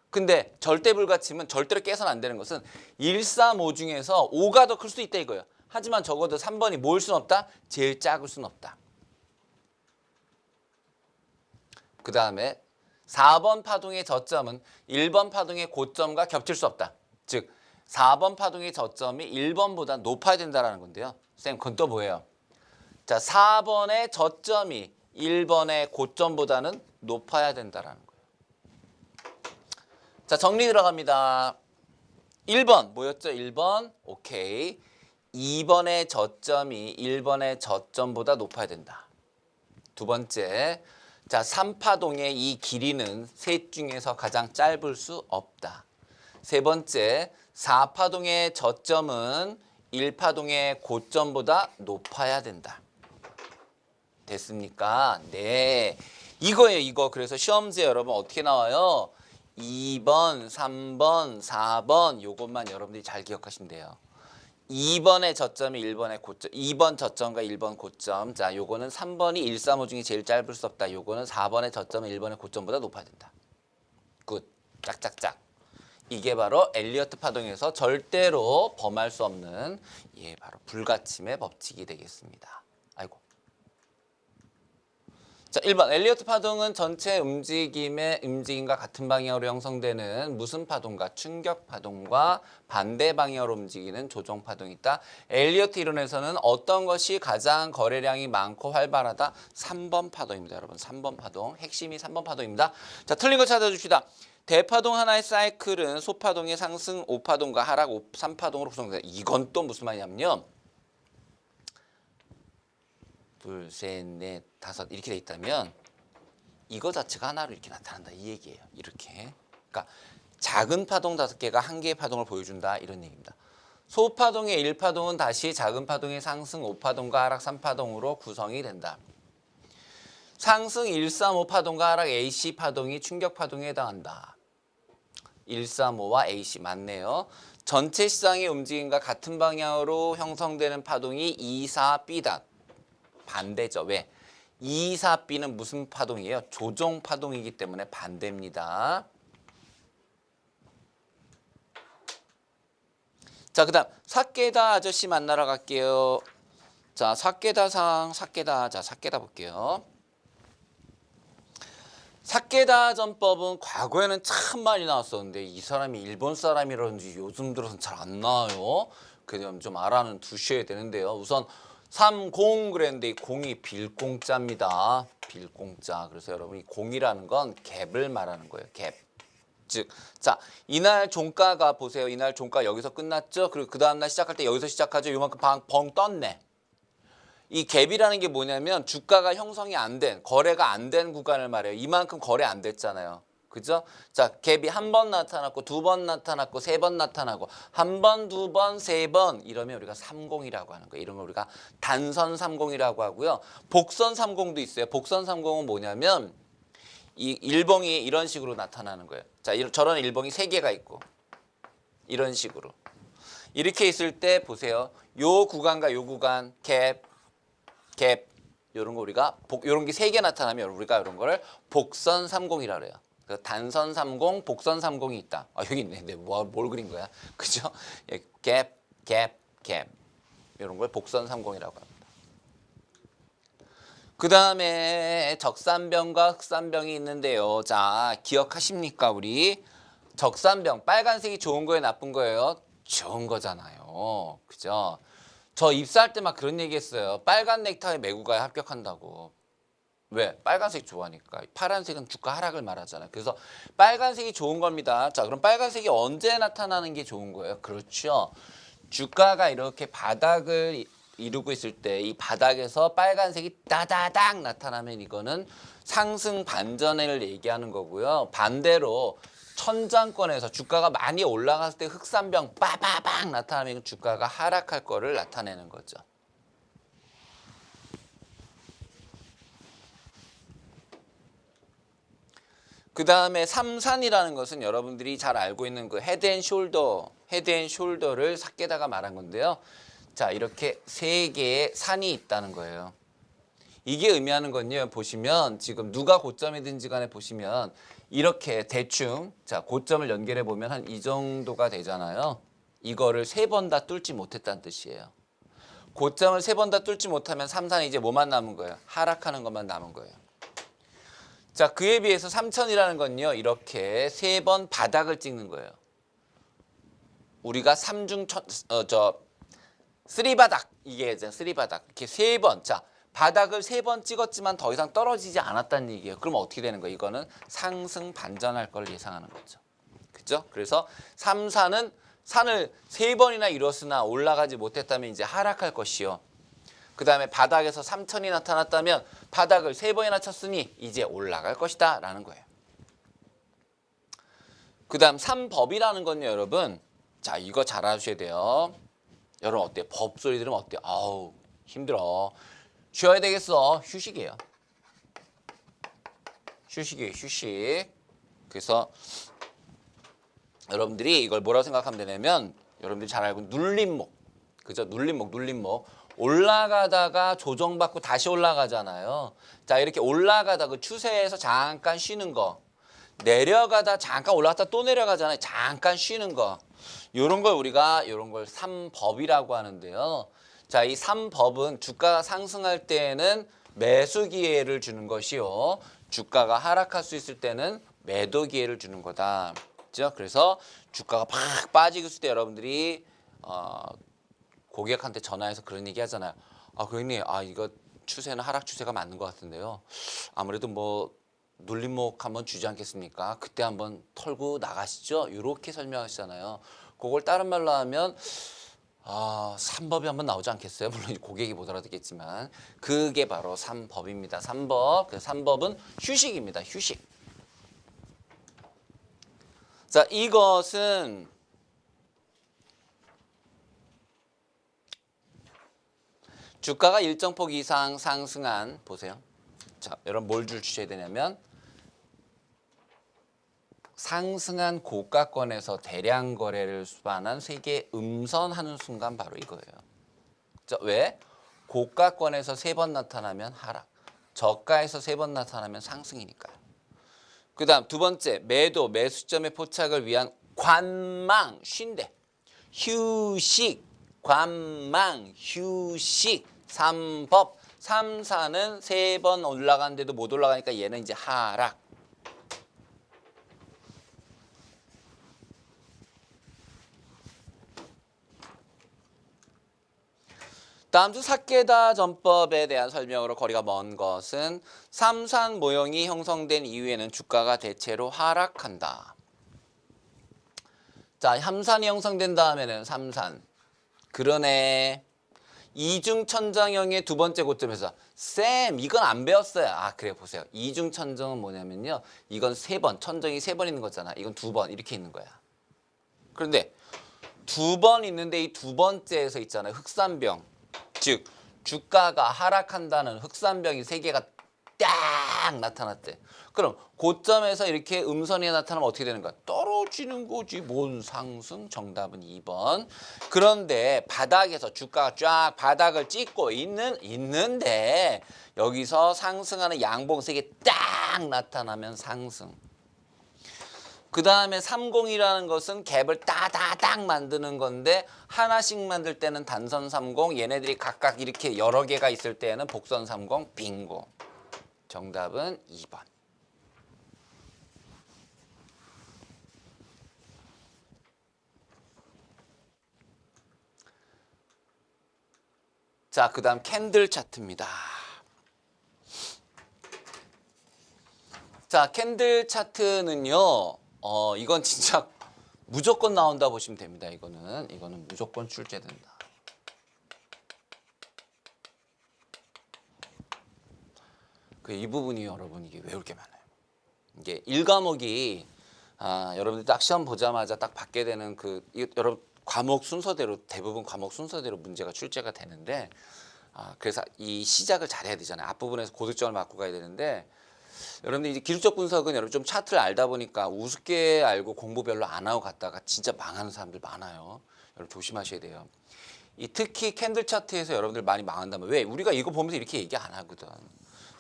근데 절대불가침은 절대로 깨서는 안 되는 것은 1, 3, 5 중에서 5가 더 클 수도 있다 이거예요. 하지만 적어도 3번이 모을 수는 없다. 제일 작을 수는 없다. 그 다음에 4번 파동의 저점은 1번 파동의 고점과 겹칠 수 없다. 즉 4번 파동의 저점이 1번보다 높아야 된다는 건데요. 쌤, 그건 또 뭐예요? 자, 4번의 저점이 1번의 고점보다는 높아야 된다는 거예요. 자, 정리 들어갑니다. 1번 뭐였죠? 1번 오케이. 2번의 저점이 1번의 저점보다 높아야 된다. 두 번째, 자, 3파동의 이 길이는 셋 중에서 가장 짧을 수 없다. 세 번째, 4파동의 저점은 1파동의 고점보다 높아야 된다. 됐습니까? 네. 이거예요, 이거. 그래서 시험지에 여러분 어떻게 나와요? 2번, 3번, 4번 요것만 여러분들이 잘 기억하시면 돼요. 2번의 저점이 1번의 고점, 2번 저점과 1번 고점. 자, 요거는 3번이 1, 3, 5 중에 제일 짧을 수 없다. 요거는 4번의 저점은 1번의 고점보다 높아야 된다. 굿. 짝짝짝. 이게 바로 엘리어트 파동에서 절대로 범할 수 없는 바로 불가침의 법칙이 되겠습니다. 아이고. 자, 1번 엘리어트 파동은 전체 움직임과 같은 방향으로 형성되는 무슨 파동과 충격 파동과 반대 방향으로 움직이는 조종 파동이 있다. 엘리어트 이론에서는 어떤 것이 가장 거래량이 많고 활발하다? 3번 파동입니다. 여러분 3번 파동. 핵심이 3번 파동입니다. 자, 틀린 거 찾아줍시다. 대파동 하나의 사이클은 소파동의 상승 5파동과 하락 3파동으로 구성된다. 이건 또 무슨 말이냐면요. 둘, 셋, 넷, 다섯 이렇게 돼 있다면 이거 자체가 하나로 이렇게 나타난다 이 얘기예요. 이렇게. 그러니까 작은 파동 5개가 한 개의 파동을 보여준다 이런 얘기입니다. 소파동의 1파동은 다시 작은 파동의 상승 5파동과 하락 3파동으로 구성이 된다. 상승 135파동과 하락 AC 파동이 충격 파동에 해당한다. 135와 AC 맞네요. 전체 시장의 움직임과 같은 방향으로 형성되는 파동이 24B다. 반대죠. 왜? 24B는 무슨 파동이에요? 조종 파동이기 때문에 반대입니다. 자, 그 다음 사케다 아저씨 만나러 갈게요. 자, 사케다상, 사케다. 자, 사케다 볼게요. 사케다 전법은 과거에는 참 많이 나왔었는데 이 사람이 일본 사람이라든지 요즘 들어서는 잘 안 나와요. 그럼 좀 알아는 두셔야 되는데요. 우선 30 그랬는데 이 공이 빌공짜입니다. 빌공짜. 그래서 여러분 이 공이라는 건 갭을 말하는 거예요. 갭. 즉, 자 이날 종가가 보세요. 이날 종가 여기서 끝났죠. 그리고 그 다음날 시작할 때 여기서 시작하죠. 요만큼 벙 떴네. 이 갭이라는 게 뭐냐면 주가가 형성이 안 된, 거래가 안 된 구간을 말해요. 이만큼 거래 안 됐잖아요. 그죠? 자, 갭이 한 번 나타났고, 2번 나타났고, 3번 나타나고, 한 번, 2번, 3번 이러면 우리가 30이라고 하는 거예요. 이런 걸 우리가 단선 30이라고 하고요. 복선 30도 있어요. 복선 30은 뭐냐면 이 일봉이 이런 식으로 나타나는 거예요. 자, 저런 일봉이 3개가 있고 이런 식으로. 이렇게 있을 때 보세요. 요 구간과 요 구간 갭 이런 거 우리가 요런 게 3개 나타나면 우리가 이런 거를 복선 30이라고 해요. 단선 30, 복선 30이 있다. 아, 여기 있네. 뭘 그린 거야? 그죠? 갭 이런 걸 복선 30이라고 합니다. 그 다음에 적산병과 흑산병이 있는데요. 자, 기억하십니까? 우리 적산병, 빨간색이 좋은 거예요? 나쁜 거예요? 좋은 거잖아요. 그죠? 저 입사할 때 막 그런 얘기 했어요. 빨간 넥타이 메고 가야 합격한다고. 왜? 빨간색 좋아하니까. 파란색은 주가 하락을 말하잖아요. 그래서 빨간색이 좋은 겁니다. 자, 그럼 빨간색이 언제 나타나는 게 좋은 거예요? 그렇죠. 주가가 이렇게 바닥을 이루고 있을 때 이 바닥에서 빨간색이 따다닥 나타나면 이거는 상승 반전을 얘기하는 거고요. 반대로 천장권에서 주가가 많이 올라갔을 때 흑산병 빠바방 나타나면 주가가 하락할 거를 나타내는 거죠. 그 다음에 삼산이라는 것은 여러분들이 잘 알고 있는 그 헤드앤숄더를 사케다가 말한 건데요. 자, 이렇게 3개의 산이 있다는 거예요. 이게 의미하는 건요. 보시면 지금 누가 고점이든지 간에 보시면 이렇게 대충 자 고점을 연결해 보면 한 이 정도가 되잖아요. 이거를 3번 다 뚫지 못했다는 뜻이에요. 고점을 3번 다 뚫지 못하면 삼산이 이제 뭐만 남은 거예요? 하락하는 것만 남은 거예요. 자, 그에 비해서 3000이라는 건요. 이렇게 3번 바닥을 찍는 거예요. 우리가 쓰리바닥 이게 이제 쓰리바닥 이렇게 3번 자 바닥을 3번 찍었지만 더 이상 떨어지지 않았다는 얘기예요. 그럼 어떻게 되는 거예요? 이거는 상승 반전할 걸 예상하는 거죠. 그죠? 그래서 삼산은 산을 3번이나 이뤘으나 올라가지 못했다면 이제 하락할 것이요. 그 다음에 바닥에서 3000이 나타났다면 바닥을 3번이나 쳤으니 이제 올라갈 것이다 라는 거예요. 그 다음 3법이라는 건요 여러분 자 이거 잘 알아주셔야 돼요. 여러분 어때요? 법 소리 들으면 어때요? 아우 힘들어. 쉬어야 되겠어. 휴식이에요. 휴식이에요. 휴식. 그래서 여러분들이 이걸 뭐라고 생각하면 되냐면 여러분들이 잘 알고 눌림목. 그죠? 눌림목. 올라가다가 조정받고 다시 올라가잖아요. 자 이렇게 올라가다 그 추세에서 잠깐 쉬는 거. 내려가다 잠깐 올라갔다 또 내려가잖아요. 잠깐 쉬는 거. 요런 걸 우리가 요런 걸 3법이라고 하는데요. 자, 이 3법은 주가가 상승할 때에는 매수 기회를 주는 것이요. 주가가 하락할 수 있을 때는 매도 기회를 주는 거다. 그죠? 그래서 주가가 팍 빠지고 있을 때 여러분들이 고객한테 전화해서 그런 얘기 하잖아요. 아, 고객님, 이거 추세는 하락 추세가 맞는 것 같은데요. 아무래도 뭐 눌림목 한번 주지 않겠습니까? 그때 한번 털고 나가시죠. 이렇게 설명하시잖아요. 그걸 다른 말로 하면 3법이 한번 나오지 않겠어요? 물론 고객이 못 알아듣겠지만 그게 바로 3법입니다. 3법. 그 3법은 휴식입니다. 휴식. 자, 이것은 주가가 일정 폭 이상 상승한, 보세요. 자, 여러분 뭘 주셔야 되냐면 상승한 고가권에서 대량 거래를 수반한 세계 음선하는 순간 바로 이거예요. 자, 왜? 고가권에서 3번 나타나면 하락, 저가에서 3번 나타나면 상승이니까요. 그 다음 두 번째, 매도, 매수점의 포착을 위한 관망, 쉰대. 휴식, 관망, 휴식, 3법. 3, 4는 3번 올라가는데도 못 올라가니까 얘는 이제 하락. 다음 주 사케다 전법에 대한 설명으로 거리가 먼 것은 삼산 모형이 형성된 이후에는 주가가 대체로 하락한다. 자, 삼산이 형성된 다음에는 삼산. 그러네. 이중천장형의 두 번째 고점에서 쌤 이건 안 배웠어요. 그래 보세요. 이중천정은 뭐냐면요. 이건 3번, 천정이 3번 있는 거잖아. 이건 2번 이렇게 있는 거야. 그런데 2번 있는데 이 두 번째에서 있잖아요. 흑산병. 즉 주가가 하락한다는 흑산병이 3개가 딱 나타났대. 그럼 고점에서 이렇게 음선이 나타나면 어떻게 되는 거야? 떨어지는 거지. 뭔 상승? 정답은 2번. 그런데 바닥에서 주가가 쫙 바닥을 찍고 있는데 여기서 상승하는 양봉 3개 딱 나타나면 상승. 그 다음에 30이라는 것은 갭을 따다닥 만드는 건데 하나씩 만들 때는 단선 30, 얘네들이 각각 이렇게 여러 개가 있을 때는 복선 30, 빙고. 정답은 2번. 자, 그 다음 캔들 차트입니다. 자, 캔들 차트는요. 이건 진짜 무조건 나온다 보시면 됩니다. 이거는 무조건 출제된다. 이 부분이 여러분 이게 외울 게 많아요. 이게 1과목이 여러분들 딱 시험 보자마자 딱 받게 되는 여러분 과목 순서대로 대부분 과목 순서대로 문제가 출제가 되는데 그래서 이 시작을 잘해야 되잖아요. 앞부분에서 고득점을 맞고 가야 되는데 여러분들 이제 기술적 분석은 여러분 좀 차트를 알다 보니까 우습게 알고 공부 별로 안 하고 갔다가 진짜 망하는 사람들 많아요. 여러분 조심하셔야 돼요. 특히 캔들 차트에서 여러분들 많이 망한다면 왜? 우리가 이거 보면서 이렇게 얘기 안 하거든.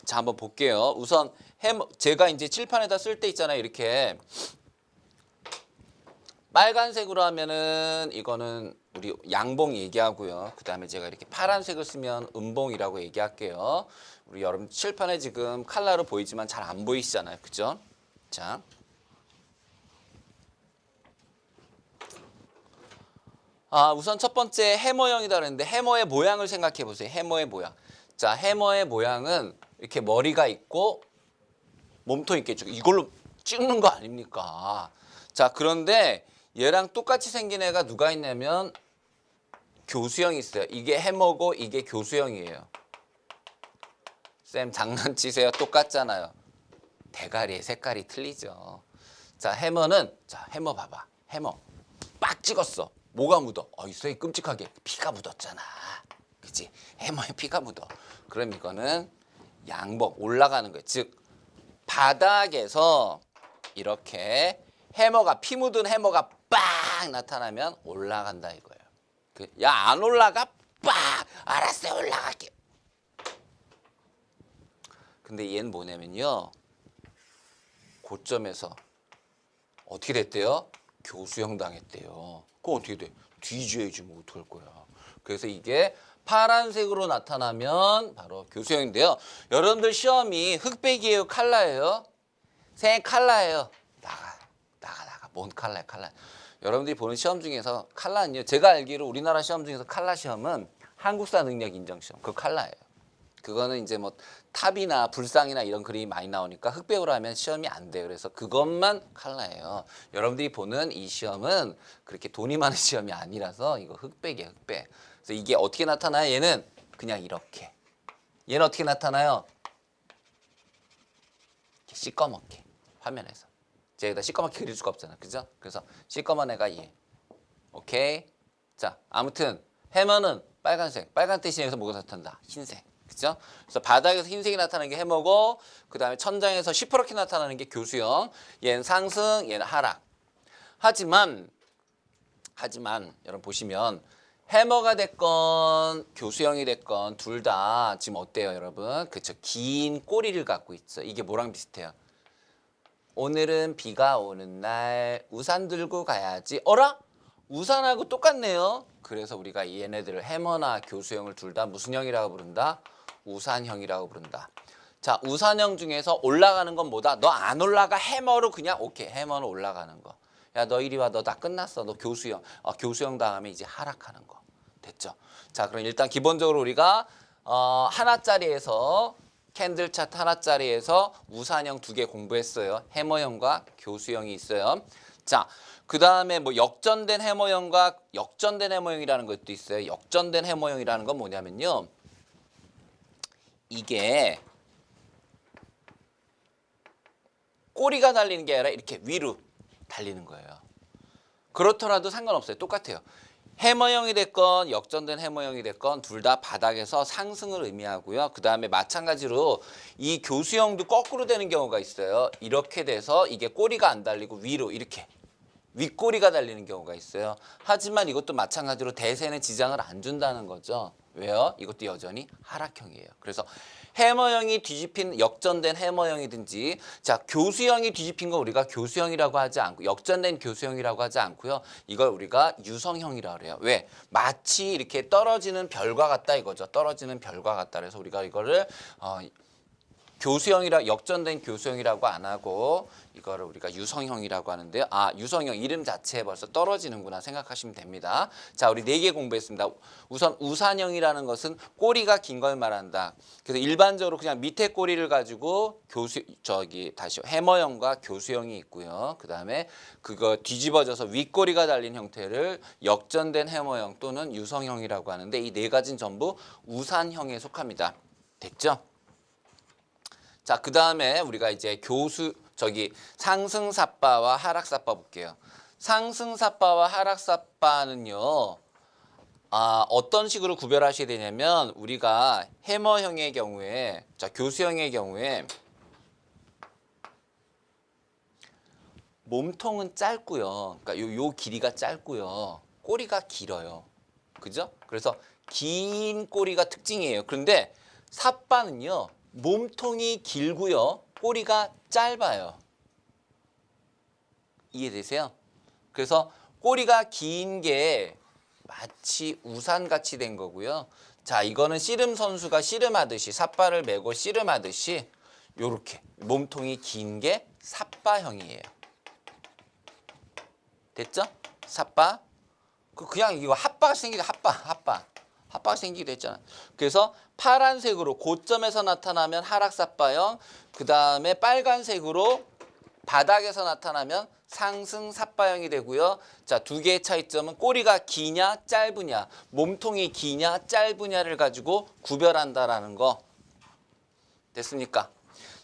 자, 한번 볼게요. 우선 제가 이제 칠판에다 쓸 때 있잖아요. 이렇게 빨간색으로 하면은 이거는 우리 양봉 얘기하고요. 그 다음에 제가 이렇게 파란색을 쓰면 음봉이라고 얘기할게요. 우리 여러분 칠판에 지금 칼라로 보이지만 잘 안 보이시잖아요. 그죠? 자. 우선 첫 번째 해머형이다 그랬는데 해머의 모양을 생각해 보세요. 해머의 모양. 자, 해머의 모양은 이렇게 머리가 있고 몸통 있겠죠. 이걸로 찍는 거 아닙니까? 자, 그런데 얘랑 똑같이 생긴 애가 누가 있냐면 교수형이 있어요. 이게 해머고 이게 교수형이에요. 쌤 장난치세요. 똑같잖아요. 대가리의 색깔이 틀리죠. 자, 해머는 해머 봐봐. 해머 빡 찍었어. 뭐가 묻어? 이 끔찍하게 피가 묻었잖아. 그치? 해머에 피가 묻어. 그럼 이거는 양봉 올라가는 거예요. 즉 바닥에서 이렇게 피 묻은 해머가 빡 나타나면 올라간다 이거예요. 야, 안 올라가? 빡! 알았어요, 올라갈게. 근데 얘는 뭐냐면요. 고점에서 어떻게 됐대요? 교수형 당했대요. 그거 어떻게 돼? 뒤져야지 뭐 어떡할 거야. 그래서 이게 파란색으로 나타나면 바로 교수형인데요. 여러분들 시험이 흑백이에요, 칼라예요? 색 칼라예요. 나가. 뭔 칼라야, 칼라. 여러분들이 보는 시험 중에서 칼라는요. 제가 알기로 우리나라 시험 중에서 칼라 시험은 한국사 능력 인정 시험. 그 칼라예요. 그거는 이제 뭐 탑이나 불상이나 이런 그림이 많이 나오니까 흑백으로 하면 시험이 안 돼요. 그래서 그것만 칼라예요. 여러분들이 보는 이 시험은 그렇게 돈이 많은 시험이 아니라서 이거 흑백이에요, 흑백. 그래서 이게 어떻게 나타나요? 얘는 그냥 이렇게. 얘는 어떻게 나타나요? 이렇게 시꺼멓게 화면에서. 제가 여기다 시꺼멓게 그릴 수가 없잖아, 그죠? 그래서 시꺼먼 애가 얘. 오케이. 자, 아무튼 해머는 빨간색. 빨간 대신해서 뭐가 나타난다? 흰색. 그죠? 그래서 바닥에서 흰색이 나타나는 게 해머고, 그 다음에 천장에서 시퍼렇게 나타나는 게 교수형. 얘는 상승, 얘는 하락. 하지만 여러분 보시면 해머가 됐건 교수형이 됐건 둘 다 지금 어때요, 여러분? 그쵸? 긴 꼬리를 갖고 있어. 이게 뭐랑 비슷해요? 오늘은 비가 오는 날 우산 들고 가야지. 어라? 우산하고 똑같네요. 그래서 우리가 얘네들을 해머나 교수형을 둘 다 무슨 형이라고 부른다? 우산형이라고 부른다. 자, 우산형 중에서 올라가는 건 뭐다? 너 안 올라가. 해머로 그냥 오케이. 해머는 올라가는 거. 야, 너 이리 와. 너 다 끝났어. 너 교수형. 교수형 다음에 이제 하락하는 거. 됐죠? 자, 그럼 일단 기본적으로 우리가 하나짜리에서 캔들 차트 하나짜리에서 우산형 2개 공부했어요. 해머형과 교수형이 있어요. 자, 그 다음에 뭐 역전된 해머형과 역전된 해머형이라는 것도 있어요. 역전된 해머형이라는 건 뭐냐면요. 이게 꼬리가 달리는 게 아니라 이렇게 위로 달리는 거예요. 그렇더라도 상관없어요. 똑같아요. 해머형이 됐건 역전된 해머형이 됐건 둘 다 바닥에서 상승을 의미하고요. 그 다음에 마찬가지로 이 교수형도 거꾸로 되는 경우가 있어요. 이렇게 돼서 이게 꼬리가 안 달리고 위로 이렇게 윗꼬리가 달리는 경우가 있어요. 하지만 이것도 마찬가지로 대세는 지장을 안 준다는 거죠. 왜요? 이것도 여전히 하락형이에요. 그래서 해머형이 뒤집힌 역전된 해머형이든지 자 교수형이 뒤집힌 거 우리가 교수형이라고 하지 않고 역전된 교수형이라고 하지 않고요. 이걸 우리가 유성형이라고 그래요. 왜? 마치 이렇게 떨어지는 별과 같다 이거죠. 떨어지는 별과 같다. 그래서 우리가 이거를 교수형이라 역전된 교수형이라고 안 하고 이거를 우리가 유성형이라고 하는데요. 유성형 이름 자체에 벌써 떨어지는구나 생각하시면 됩니다. 자, 우리 4개 공부했습니다. 우선 우산형이라는 것은 꼬리가 긴 걸 말한다. 그래서 일반적으로 그냥 밑에 꼬리를 가지고 해머형과 교수형이 있고요. 그다음에 그거 뒤집어져서 윗꼬리가 달린 형태를 역전된 해머형 또는 유성형이라고 하는데 이 4가지는 전부 우산형에 속합니다. 됐죠? 자, 그 다음에 우리가 이제 상승사빠와 하락사빠 볼게요. 상승사빠와 하락사빠는요, 어떤 식으로 구별하셔야 되냐면, 우리가 해머형의 경우에, 자, 교수형의 경우에, 몸통은 짧고요. 그러니까 요 길이가 짧고요. 꼬리가 길어요. 그죠? 그래서 긴 꼬리가 특징이에요. 그런데 삿바는요, 몸통이 길고요. 꼬리가 짧아요. 이해되세요? 그래서 꼬리가 긴 게 마치 우산같이 된 거고요. 자, 이거는 씨름 선수가 씨름하듯이 삿바를 메고 씨름하듯이 요렇게 몸통이 긴 게 삿바형이에요. 됐죠? 삿바. 그냥 이거 핫바가 생기죠. 핫바가 생기기도 했잖아. 그래서 파란색으로 고점에서 나타나면 하락삿바형, 그 다음에 빨간색으로 바닥에서 나타나면 상승 삿바형이 되고요. 자, 2개의 차이점은 꼬리가 기냐 짧으냐, 몸통이 기냐 짧으냐를 가지고 구별한다라는 거. 됐습니까?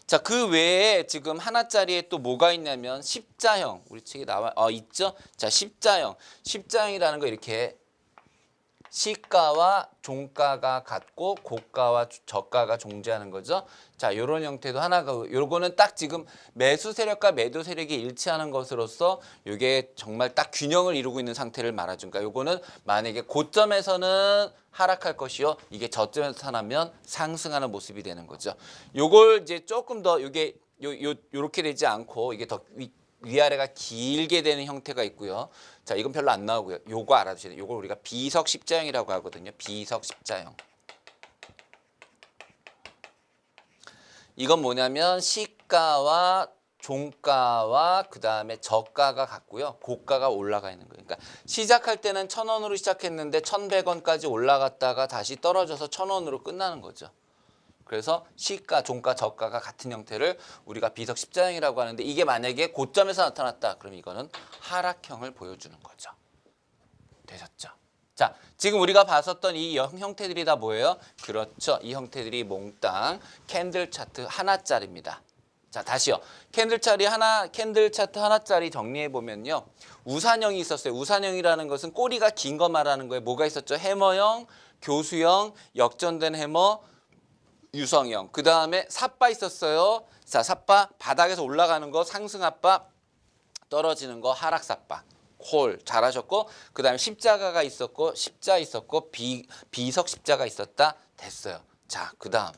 자, 그 외에 지금 하나짜리에 또 뭐가 있냐면 십자형. 우리 책에 있죠? 자, 십자형이라는 거 이렇게 시가와 종가가 같고 고가와 저가가 존재하는 거죠. 자, 요런 형태도 하나가, 요거는 딱 지금 매수 세력과 매도 세력이 일치하는 것으로서 요게 정말 딱 균형을 이루고 있는 상태를 말하죠. 그러니까 요거는 만약에 고점에서는 하락할 것이요. 이게 저점에서 나타나면 상승하는 모습이 되는 거죠. 요걸 이제 조금 더 요게 요렇게 되지 않고 이게 더 위아래가 길게 되는 형태가 있고요. 자, 이건 별로 안 나오고요. 요거 알아두셔야 돼요. 요걸 우리가 비석 십자형이라고 하거든요. 비석 십자형. 이건 뭐냐면 시가와 종가와 그 다음에 저가가 같고요. 고가가 올라가 있는 거예요. 그러니까 시작할 때는 1,000원으로 시작했는데 1,100원까지 올라갔다가 다시 떨어져서 1,000원으로 끝나는 거죠. 그래서 시가, 종가, 저가가 같은 형태를 우리가 비석 십자형이라고 하는데 이게 만약에 고점에서 나타났다. 그럼 이거는 하락형을 보여주는 거죠. 되셨죠? 자, 지금 우리가 봤었던 이 형태들이 다 뭐예요? 그렇죠. 이 형태들이 몽땅 캔들 차트 하나짜리입니다. 자, 다시요. 캔들 차트 하나짜리 정리해 보면요. 우산형이 있었어요. 우산형이라는 것은 꼬리가 긴 거 말하는 거예요. 뭐가 있었죠? 해머형, 교수형, 역전된 해머, 유성형. 그 다음에 삿바 있었어요. 자, 삿바 바닥에서 올라가는 거 상승 압박, 떨어지는 거 하락 삿바. 콜 잘하셨고, 그 다음에 십자가가 있었고, 십자 있었고, 비석 십자가 있었다. 됐어요. 자, 그 다음.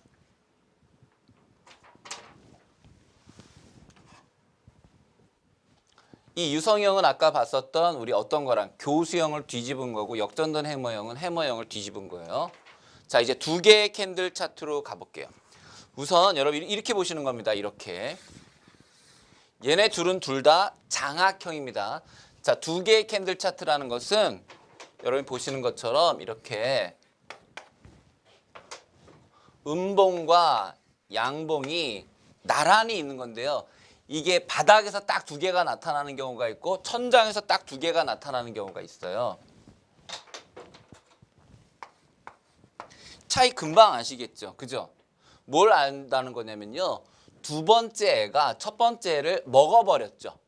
이 유성형은 아까 봤었던 우리 어떤 거랑 교수형을 뒤집은 거고, 역전된 해머형은 해머형을 뒤집은 거예요. 자, 이제 두 개의 캔들 차트로 가볼게요. 우선 여러분 이렇게 보시는 겁니다. 이렇게. 얘네 둘은 둘 다 장악형입니다. 자, 두 개의 캔들 차트라는 것은 여러분이 보시는 것처럼 이렇게 음봉과 양봉이 나란히 있는 건데요. 이게 바닥에서 딱 두 개가 나타나는 경우가 있고 천장에서 딱 두 개가 나타나는 경우가 있어요. 차이 금방 아시겠죠? 그죠? 뭘 안다는 거냐면요. 두 번째 애가 첫 번째 애를 먹어버렸죠.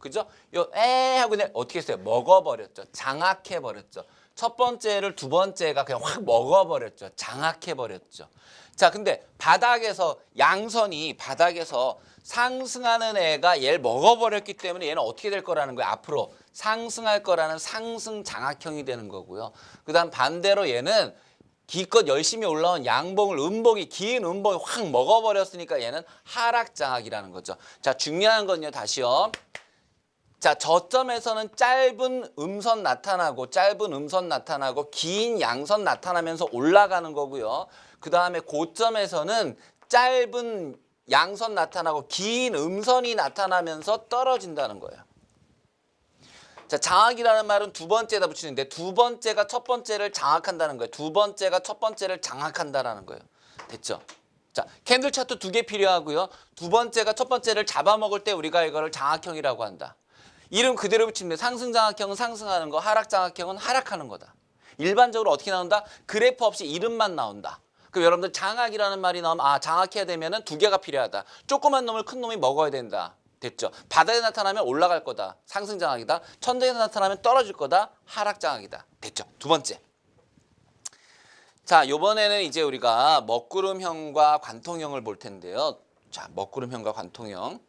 그죠? 요 하고 어떻게 했어요? 먹어버렸죠. 장악해버렸죠. 첫 번째 애를 두 번째 애가 그냥 확 먹어버렸죠. 장악해버렸죠. 자, 근데 바닥에서 양선이 바닥에서 상승하는 애가 얘를 먹어버렸기 때문에 얘는 어떻게 될 거라는 거예요? 앞으로 상승할 거라는 상승 장악형이 되는 거고요. 그 다음 반대로 얘는 기껏 열심히 올라온 양봉을 긴 음봉이 확 먹어버렸으니까 얘는 하락장악이라는 거죠. 자, 중요한 건요. 다시요. 자, 저점에서는 짧은 음선 나타나고 긴 양선 나타나면서 올라가는 거고요. 그 다음에 고점에서는 짧은 양선 나타나고 긴 음선이 나타나면서 떨어진다는 거예요. 자, 장악이라는 말은 두 번째에다 붙이는데 두 번째가 첫 번째를 장악한다는 거예요. 두 번째가 첫 번째를 장악한다라는 거예요. 됐죠? 자, 캔들 차트 두 개 필요하고요. 두 번째가 첫 번째를 잡아먹을 때 우리가 이거를 장악형이라고 한다. 이름 그대로 붙이면 돼. 상승 장악형은 상승하는 거, 하락 장악형은 하락하는 거다. 일반적으로 어떻게 나온다? 그래프 없이 이름만 나온다. 그럼 여러분들 장악이라는 말이 나오면 장악해야 되면은 두 개가 필요하다. 조그만 놈을 큰 놈이 먹어야 된다. 됐죠? 바닥에 나타나면 올라갈 거다. 상승 장악이다. 천장에서 나타나면 떨어질 거다. 하락 장악이다. 됐죠? 두 번째. 자, 이번에는 이제 우리가 먹구름형과 관통형을 볼 텐데요. 자, 먹구름형과 관통형.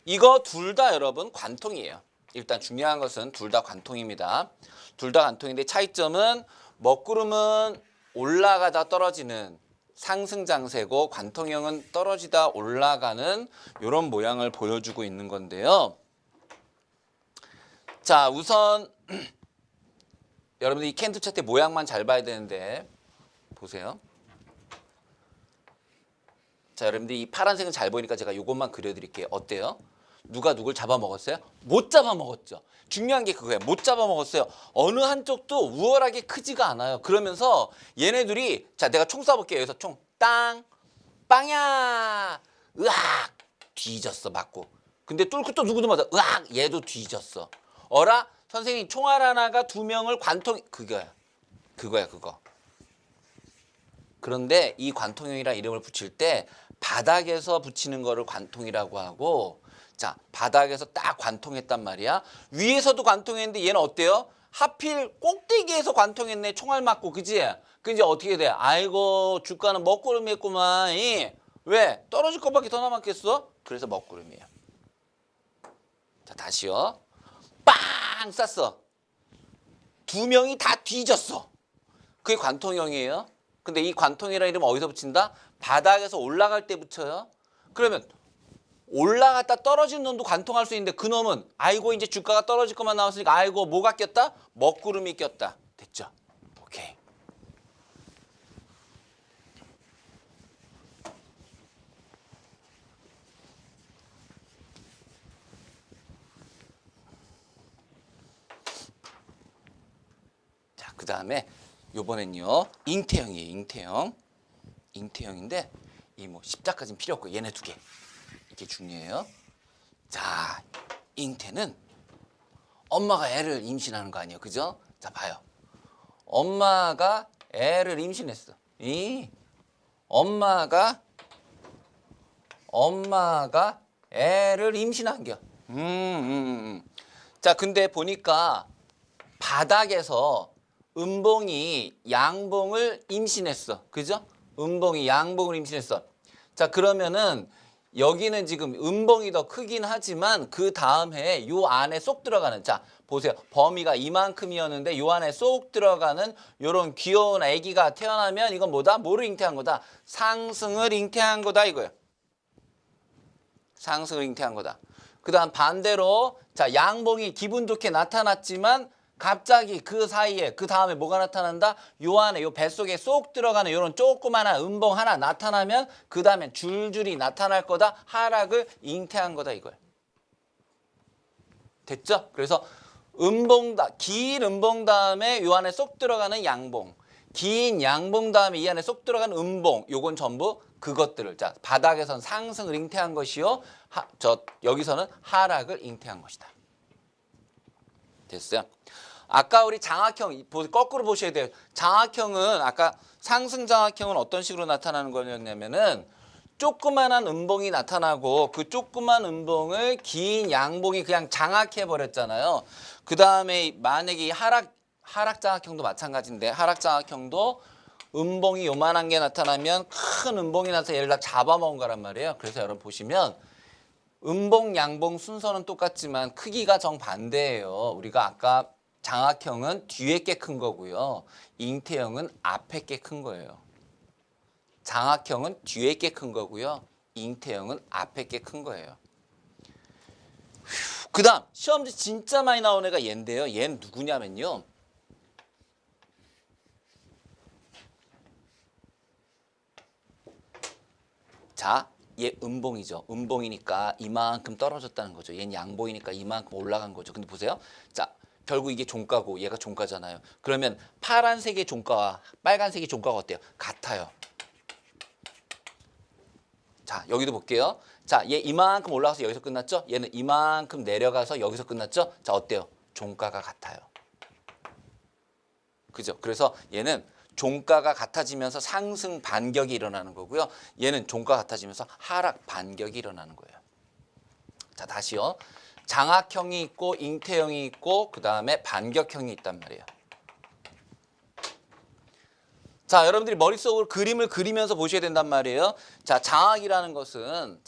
이거 둘 다 여러분 관통이에요. 일단 중요한 것은 둘 다 관통입니다. 둘 다 관통인데 차이점은 먹구름은 올라가다 떨어지는 상승 장세고 관통형은 떨어지다 올라가는 이런 모양을 보여주고 있는 건데요. 자, 우선 여러분들 이 캔들 차트 모양만 잘 봐야 되는데 보세요. 자, 여러분들 이 파란색은 잘 보이니까 제가 이것만 그려드릴게요. 어때요? 누가 누굴 잡아먹었어요? 못 잡아먹었죠. 중요한 게 그거예요. 못 잡아먹었어요. 어느 한쪽도 우월하게 크지가 않아요. 그러면서 얘네들이 자, 내가 총 쏴볼게요. 여기서 총 땅, 빵야, 으악 뒤졌어 맞고. 근데 뚫고 또 누구도 맞아. 으악 얘도 뒤졌어. 어라 선생님 총알 하나가 두 명을 그거야. 그거. 그런데 이 관통형이라는 이름을 붙일 때 바닥에서 붙이는 거를 관통이라고 하고, 자, 바닥에서 딱 관통했단 말이야. 위에서도 관통했는데 얘는 어때요? 하필 꼭대기에서 관통했네. 총알 맞고, 그지? 그 이제 어떻게 돼? 아이고 주가는 먹구름이었구만. 왜? 떨어질 것밖에 더 남았겠어? 그래서 먹구름이에요. 자, 다시요. 빵 쐈어. 두 명이 다 뒤졌어. 그게 관통형이에요. 근데 이 관통이라는 이름 어디서 붙인다? 바닥에서 올라갈 때 붙여요. 그러면 올라갔다 떨어진 놈도 관통할 수 있는데 그 놈은 아이고 이제 주가가 떨어질 것만 나왔으니까 아이고 뭐가 꼈다? 먹구름이 꼈다. 됐죠? 오케이. 자, 그 다음에 요번엔요 잉태형이에요. 잉태형. 잉태형인데 이 뭐 십자까지는 필요 없고 얘네 두 개. 이게 중요해요. 자, 잉태는 엄마가 애를 임신하는 거 아니에요. 그죠? 자, 봐요. 엄마가 애를 임신했어. 이 엄마가 애를 임신한겨. 자, 근데 보니까 바닥에서 음봉이 양봉을 임신했어. 그죠? 음봉이 양봉을 임신했어. 자, 그러면은 여기는 지금 음봉이 더 크긴 하지만 그 다음 해에 요 안에 쏙 들어가는, 자 보세요. 범위가 이만큼이었는데 요 안에 쏙 들어가는 요런 귀여운 아기가 태어나면 이건 뭐다? 뭐를 잉태한 거다? 상승을 잉태한 거다 이거예요. 상승을 잉태한 거다. 그 다음 반대로 자 양봉이 기분 좋게 나타났지만 갑자기 그 사이에 그 다음에 뭐가 나타난다? 요 안에 요 뱃속에 쏙 들어가는 요런 조그마한 음봉 하나 나타나면 그 다음에 줄줄이 나타날 거다. 하락을 잉태한 거다 이거예요. 됐죠? 그래서 긴 음봉 다음에 요 안에 쏙 들어가는 양봉, 긴 양봉 다음에 이 안에 쏙 들어가는 음봉, 요건 전부 그것들을 자 바닥에선 상승을 잉태한 것이요, 여기서는 하락을 잉태한 것이다. 됐어요? 아까 우리 장악형 거꾸로 보셔야 돼요. 장악형은 아까 상승 장악형은 어떤 식으로 나타나는 거였냐면은 조그만한 음봉이 나타나고 그 조그만 음봉을 긴 양봉이 그냥 장악해 버렸잖아요. 그 다음에 만약에 하락 장악형도 마찬가지인데 하락 장악형도 음봉이 요만한 게 나타나면 큰 음봉이 나서 얘를 다 잡아먹은 거란 말이에요. 그래서 여러분 보시면 음봉 양봉 순서는 똑같지만 크기가 정반대예요. 우리가 아까 장악형은 뒤에 게 큰 거고요. 잉태형은 앞에 게 큰 거예요. 장악형은 뒤에 게 큰 거고요. 잉태형은 앞에 게 큰 거예요. 그 다음 시험지 진짜 많이 나온 애가 얘인데요. 얘는 누구냐면요. 자, 얘 음봉이죠. 음봉이니까 이만큼 떨어졌다는 거죠. 얘는 양봉이니까 이만큼 올라간 거죠. 근데 보세요. 자, 결국 이게 종가고 얘가 종가잖아요. 그러면 파란색의 종가와 빨간색의 종가가 어때요? 같아요. 자, 여기도 볼게요. 자, 얘 이만큼 올라가서 여기서 끝났죠? 얘는 이만큼 내려가서 여기서 끝났죠? 자, 어때요? 종가가 같아요. 그죠? 그래서 얘는 종가가 같아지면서 상승 반격이 일어나는 거고요. 얘는 종가 같아지면서 하락 반격이 일어나는 거예요. 자, 다시요. 장악형이 있고 잉태형이 있고 그 다음에 반격형이 있단 말이에요. 자, 여러분들이 머릿속으로 그림을 그리면서 보셔야 된단 말이에요. 자, 장악이라는 것은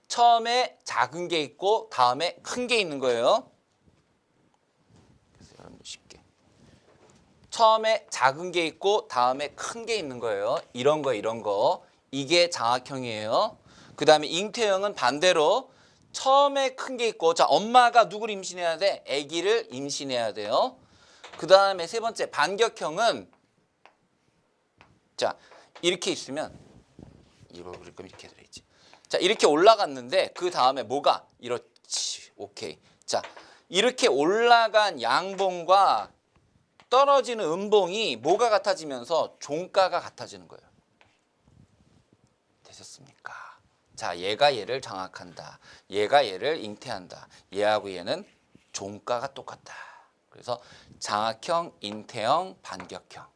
처음에 작은 게 있고 다음에 큰 게 있는 거예요. 그래서 여러분들 쉽게. 처음에 작은 게 있고 다음에 큰 게 있는 거예요. 이런 거 이런 거. 이게 장악형이에요. 그 다음에 잉태형은 반대로 처음에 큰 게 있고 자 엄마가 누구를 임신해야 돼? 아기를 임신해야 돼요. 그 다음에 세 번째 반격형은 자 이렇게 있으면 이걸 그릴 거면 이렇게 들어있지. 자 이렇게 올라갔는데 그 다음에 뭐가? 이렇지. 오케이. 자 이렇게 올라간 양봉과 떨어지는 음봉이 뭐가 같아지면서 종가가 같아지는 거예요. 되셨습니까? 자, 얘가 얘를 장악한다. 얘가 얘를 잉태한다. 얘하고 얘는 종가가 똑같다. 그래서 장악형, 잉태형, 반격형.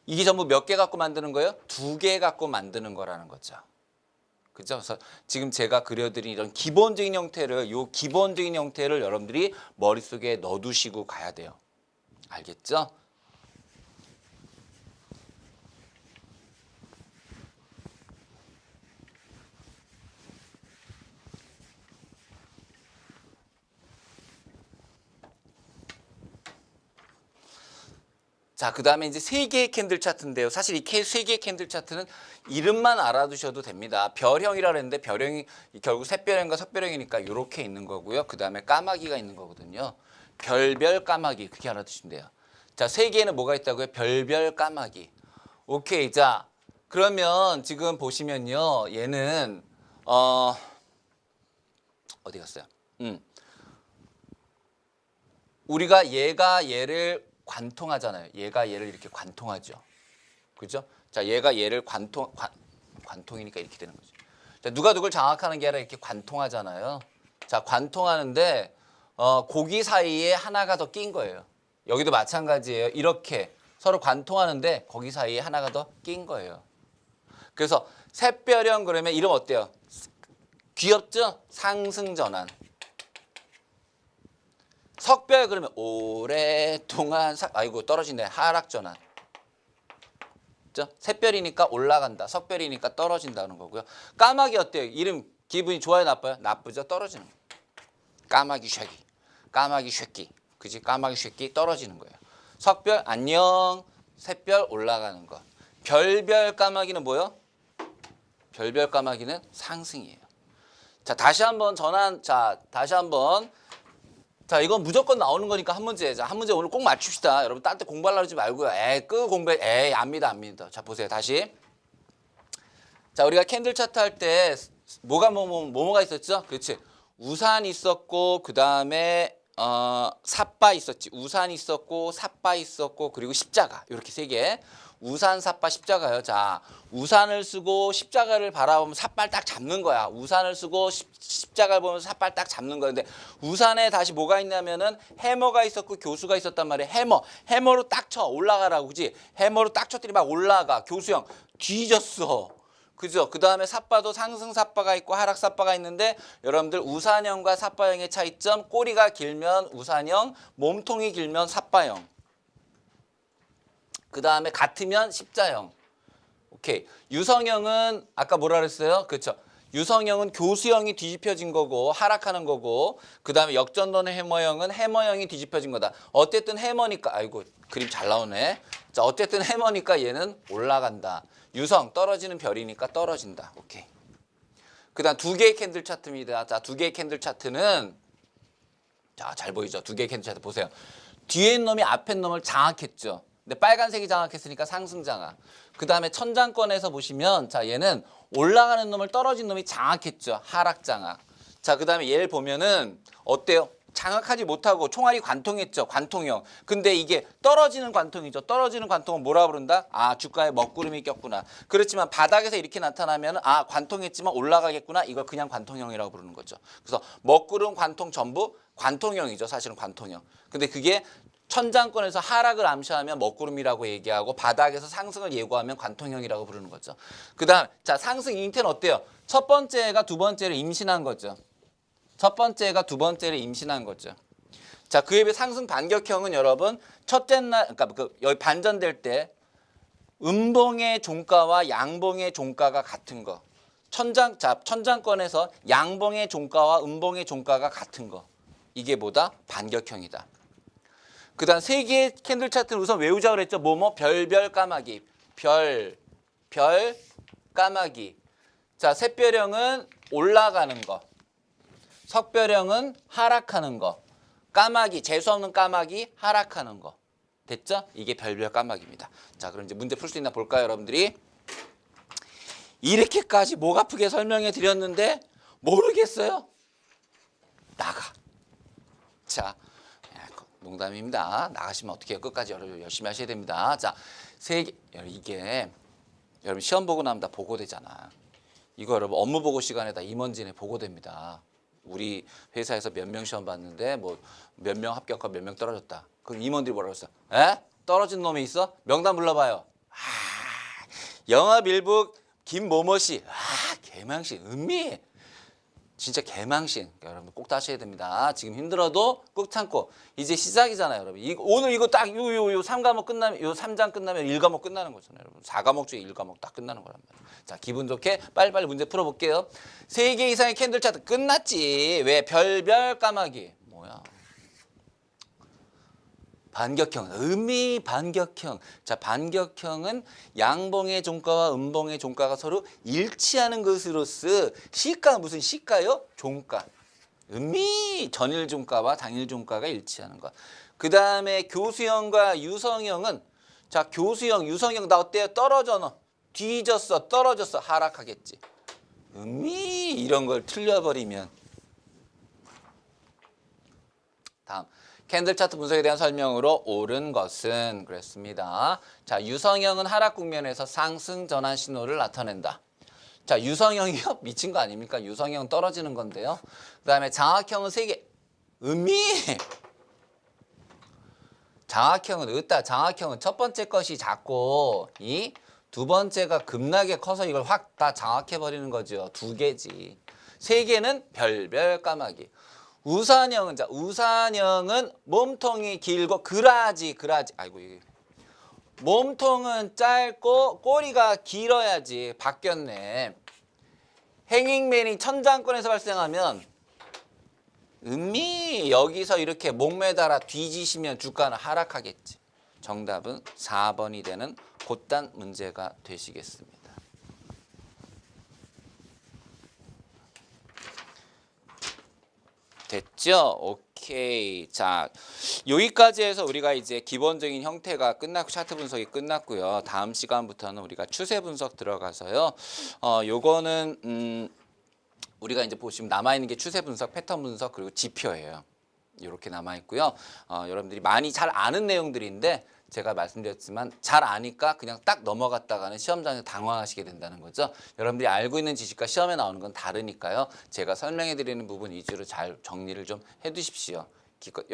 이게 전부 몇 개 갖고 만드는 거예요? 2개 갖고 만드는 거라는 거죠. 그죠? 그래서 지금 제가 그려드린 이런 기본적인 형태를, 요 기본적인 형태를 여러분들이 머릿속에 넣어두시고 가야 돼요. 알겠죠? 자, 그 다음에 이제 세 개의 캔들 차트인데요. 사실 이 세 개의 캔들 차트는 이름만 알아두셔도 됩니다. 별형이라 그랬는데 별형이 결국 샛별형과 석별형이니까 이렇게 있는 거고요. 그 다음에 까마귀가 있는 거거든요. 별별 까마귀 그렇게 알아두시면 돼요. 자, 세 개에는 뭐가 있다고요? 별별 까마귀. 오케이. 자, 그러면 지금 보시면요. 얘는 어디 갔어요? 우리가 얘가 얘를 관통하잖아요. 얘가 얘를 이렇게 관통하죠. 그죠? 자, 얘가 얘를 관통이니까 이렇게 되는 거죠. 자, 누가 누굴 장악하는 게 아니라 이렇게 관통하잖아요. 자, 관통하는데 고기 사이에 하나가 더 낀 거예요. 여기도 마찬가지예요. 이렇게 서로 관통하는데 거기 사이에 하나가 더 낀 거예요. 그래서 샛별형 그러면 이름 어때요? 귀엽죠? 상승전환. 석별 그러면 오랫동안 아이고 떨어지네. 하락전환. 그죠? 샛별이니까 올라간다. 석별이니까 떨어진다는 거고요. 까마귀 어때요? 이름 기분이 좋아요, 나빠요? 나쁘죠? 떨어지는 거예요. 까마귀 쉐기. 까마귀 쉐기. 그지? 까마귀 쉐기 떨어지는 거예요. 석별 안녕. 샛별 올라가는 거. 별별 까마귀는 뭐요? 별별 까마귀는 상승이에요. 자, 다시 한번 다시 한번. 자, 이건 무조건 나오는 거니까 한 문제. 자, 한 문제 오늘 꼭 맞춥시다. 여러분, 딴 데 공부하려고 그러지 말고요. 압니다. 자, 보세요. 다시. 자, 우리가 캔들 차트 할 때 뭐가 있었죠? 그렇지. 우산 있었고, 그 다음에 삿바 있었지. 우산 있었고, 삿바 있었고, 그리고 십자가. 이렇게 세 개. 우산, 삿바, 십자가요. 자, 우산을 쓰고 십자가를 바라보면 삿발 딱 잡는 거야. 우산을 쓰고 십자가를 보면서 삿발 딱 잡는 거야. 근데 우산에 다시 뭐가 있냐면은 해머가 있었고 교수가 있었단 말이야. 해머로 딱 쳐. 올라가라고. 그지? 해머로 딱 쳤더니 막 올라가. 교수형 뒤졌어. 그죠? 그 다음에 삿바도 상승 삿바가 있고 하락 삿바가 있는데 여러분들 우산형과 삿바형의 차이점 꼬리가 길면 우산형, 몸통이 길면 삿바형. 그 다음에 같으면 십자형. 오케이. 유성형은 아까 뭐라 그랬어요? 그렇죠. 유성형은 교수형이 뒤집혀진 거고 하락하는 거고 그 다음에 역전도는 해머형은 해머형이 뒤집혀진 거다. 어쨌든 해머니까 아이고 그림 잘 나오네. 자, 어쨌든 해머니까 얘는 올라간다. 유성 떨어지는 별이니까 떨어진다. 오케이. 그 다음 두 개의 캔들 차트입니다. 자, 두 개의 캔들 차트는 자, 잘 보이죠? 두 개의 캔들 차트 보세요. 뒤에 있는 놈이 앞에 있는 놈을 장악했죠. 근데 빨간색이 장악했으니까 상승 장악. 그 다음에 천장권에서 보시면 자, 얘는 올라가는 놈을 떨어진 놈이 장악했죠. 하락 장악. 자, 그 다음에 얘를 보면은 어때요? 장악하지 못하고 총알이 관통했죠. 관통형. 근데 이게 떨어지는 관통이죠. 떨어지는 관통은 뭐라 부른다? 아, 주가에 먹구름이 꼈구나. 그렇지만 바닥에서 이렇게 나타나면 아, 관통했지만 올라가겠구나. 이걸 그냥 관통형이라고 부르는 거죠. 그래서 먹구름, 관통 전부 관통형이죠. 사실은 관통형. 근데 그게 천장권에서 하락을 암시하면 먹구름이라고 얘기하고 바닥에서 상승을 예고하면 관통형이라고 부르는 거죠. 그 다음 자, 상승 잉태는 어때요? 첫 번째가 두 번째를 임신한 거죠. 첫 번째가 두 번째를 임신한 거죠. 자, 그에 비해 상승 반격형은 여러분 첫째 날 그러니까 여기 반전될 때 음봉의 종가와 양봉의 종가가 같은 거. 천장권에서 양봉의 종가와 음봉의 종가가 같은 거. 이게 뭐다? 반격형이다. 그 다음 세 개의 캔들 차트는 우선 외우자 그랬죠. 별별 까마귀. 별 까마귀. 자, 샛별형은 올라가는 거. 석별형은 하락하는 거. 까마귀, 재수없는 까마귀, 하락하는 거. 됐죠? 이게 별별 까마귀입니다. 자, 그럼 이제 문제 풀 수 있나 볼까요, 여러분들이? 이렇게까지 목 아프게 설명해 드렸는데 모르겠어요? 나가. 자, 농담입니다. 나가시면 어떻게 해요? 끝까지 열심히 하셔야 됩니다. 자, 이게 여러분 시험 보고 나면 다 보고되잖아. 이거 여러분 업무 보고 시간에다 임원진에 보고됩니다. 우리 회사에서 몇 명 시험 봤는데 뭐 몇 명 합격하고 몇 명 떨어졌다. 그럼 임원들이 뭐라고 했어? 에? 떨어진 놈이 있어? 명단 불러봐요. 영업일부 김모모 씨. 개망신. 은미. 진짜 개망신. 여러분 꼭 다셔야 됩니다. 지금 힘들어도 꾹 참고 이제 시작이잖아요, 여러분. 오늘 이거 딱 요 3과목 끝나면 요 3장 끝나면 1과목 끝나는 거잖아요, 여러분. 4과목 중에 1과목 딱 끝나는 거란 말이에요. 자, 기분 좋게 빨리빨리 문제 풀어 볼게요. 3개 이상의 캔들 차트 끝났지. 왜? 별별 까마귀. 뭐야? 반격형, 반격형. 자, 반격형은 양봉의 종가와 음봉의 종가가 서로 일치하는 것으로서 시가 무슨 시가요? 종가. 전일 종가와 당일 종가가 일치하는 것. 그 다음에 교수형과 유성형은 자, 교수형, 유성형 나 어때요? 떨어져 너. 뒤졌어, 떨어졌어, 하락하겠지. 이런 걸 틀려버리면. 다음. 캔들 차트 분석에 대한 설명으로 옳은 것은 그랬습니다. 자, 유성형은 하락 국면에서 상승 전환 신호를 나타낸다. 자, 유성형이요? 미친 거 아닙니까? 유성형 떨어지는 건데요. 그 다음에 장악형은 3개. 장악형은 장악형은 첫 번째 것이 작고 이 두 번째가 급락에 커서 이걸 확 다 장악해 버리는 거죠. 2개지. 3개는 별별 까마귀. 우산형은 우산형은 몸통이 길고 그라지. 아이고 이게 몸통은 짧고 꼬리가 길어야지. 바뀌었네. 행잉맨이 천장권에서 발생하면 여기서 이렇게 목매달아 뒤지시면 주가는 하락하겠지. 정답은 4번이 되는 곧단 문제가 되시겠습니다. 됐죠? 오케이. 자, 여기까지 해서 우리가 이제 기본적인 형태가 끝났고 차트 분석이 끝났고요. 다음 시간부터는 우리가 추세 분석 들어가서요. 요거는 우리가 이제 보시면 남아있는 게 추세 분석, 패턴 분석, 그리고 지표예요. 이렇게 남아있고요. 여러분들이 많이 잘 아는 내용들인데 제가 말씀드렸지만 잘 아니까 그냥 딱 넘어갔다가는 시험장에서 당황하시게 된다는 거죠. 여러분들이 알고 있는 지식과 시험에 나오는 건 다르니까요. 제가 설명해 드리는 부분 위주로 잘 정리를 좀 해두십시오.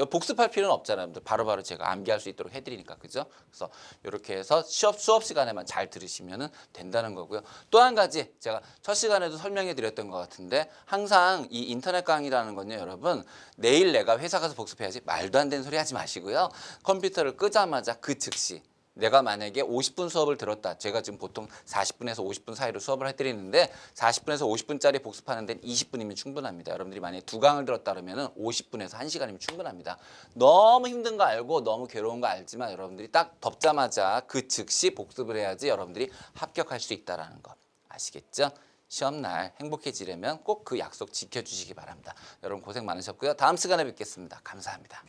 복습할 필요는 없잖아요. 여러분들 바로바로 제가 암기할 수 있도록 해드리니까. 그죠? 그래서 이렇게 해서 수업 시간에만 잘 들으시면 된다는 거고요. 또 한 가지 제가 첫 시간에도 설명해 드렸던 것 같은데 항상 이 인터넷 강의라는 건요. 여러분 내일 내가 회사 가서 복습해야지 말도 안 되는 소리 하지 마시고요. 컴퓨터를 끄자마자 그 즉시 내가 만약에 50분 수업을 들었다. 제가 지금 보통 40분에서 50분 사이로 수업을 해드리는데 40분에서 50분짜리 복습하는 데는 20분이면 충분합니다. 여러분들이 만약에 2강을 들었다 그러면 50분에서 1시간이면 충분합니다. 너무 힘든 거 알고 너무 괴로운 거 알지만 여러분들이 딱 덮자마자 그 즉시 복습을 해야지 여러분들이 합격할 수 있다는 거 아시겠죠? 시험날 행복해지려면 꼭 그 약속 지켜주시기 바랍니다. 여러분 고생 많으셨고요. 다음 시간에 뵙겠습니다. 감사합니다.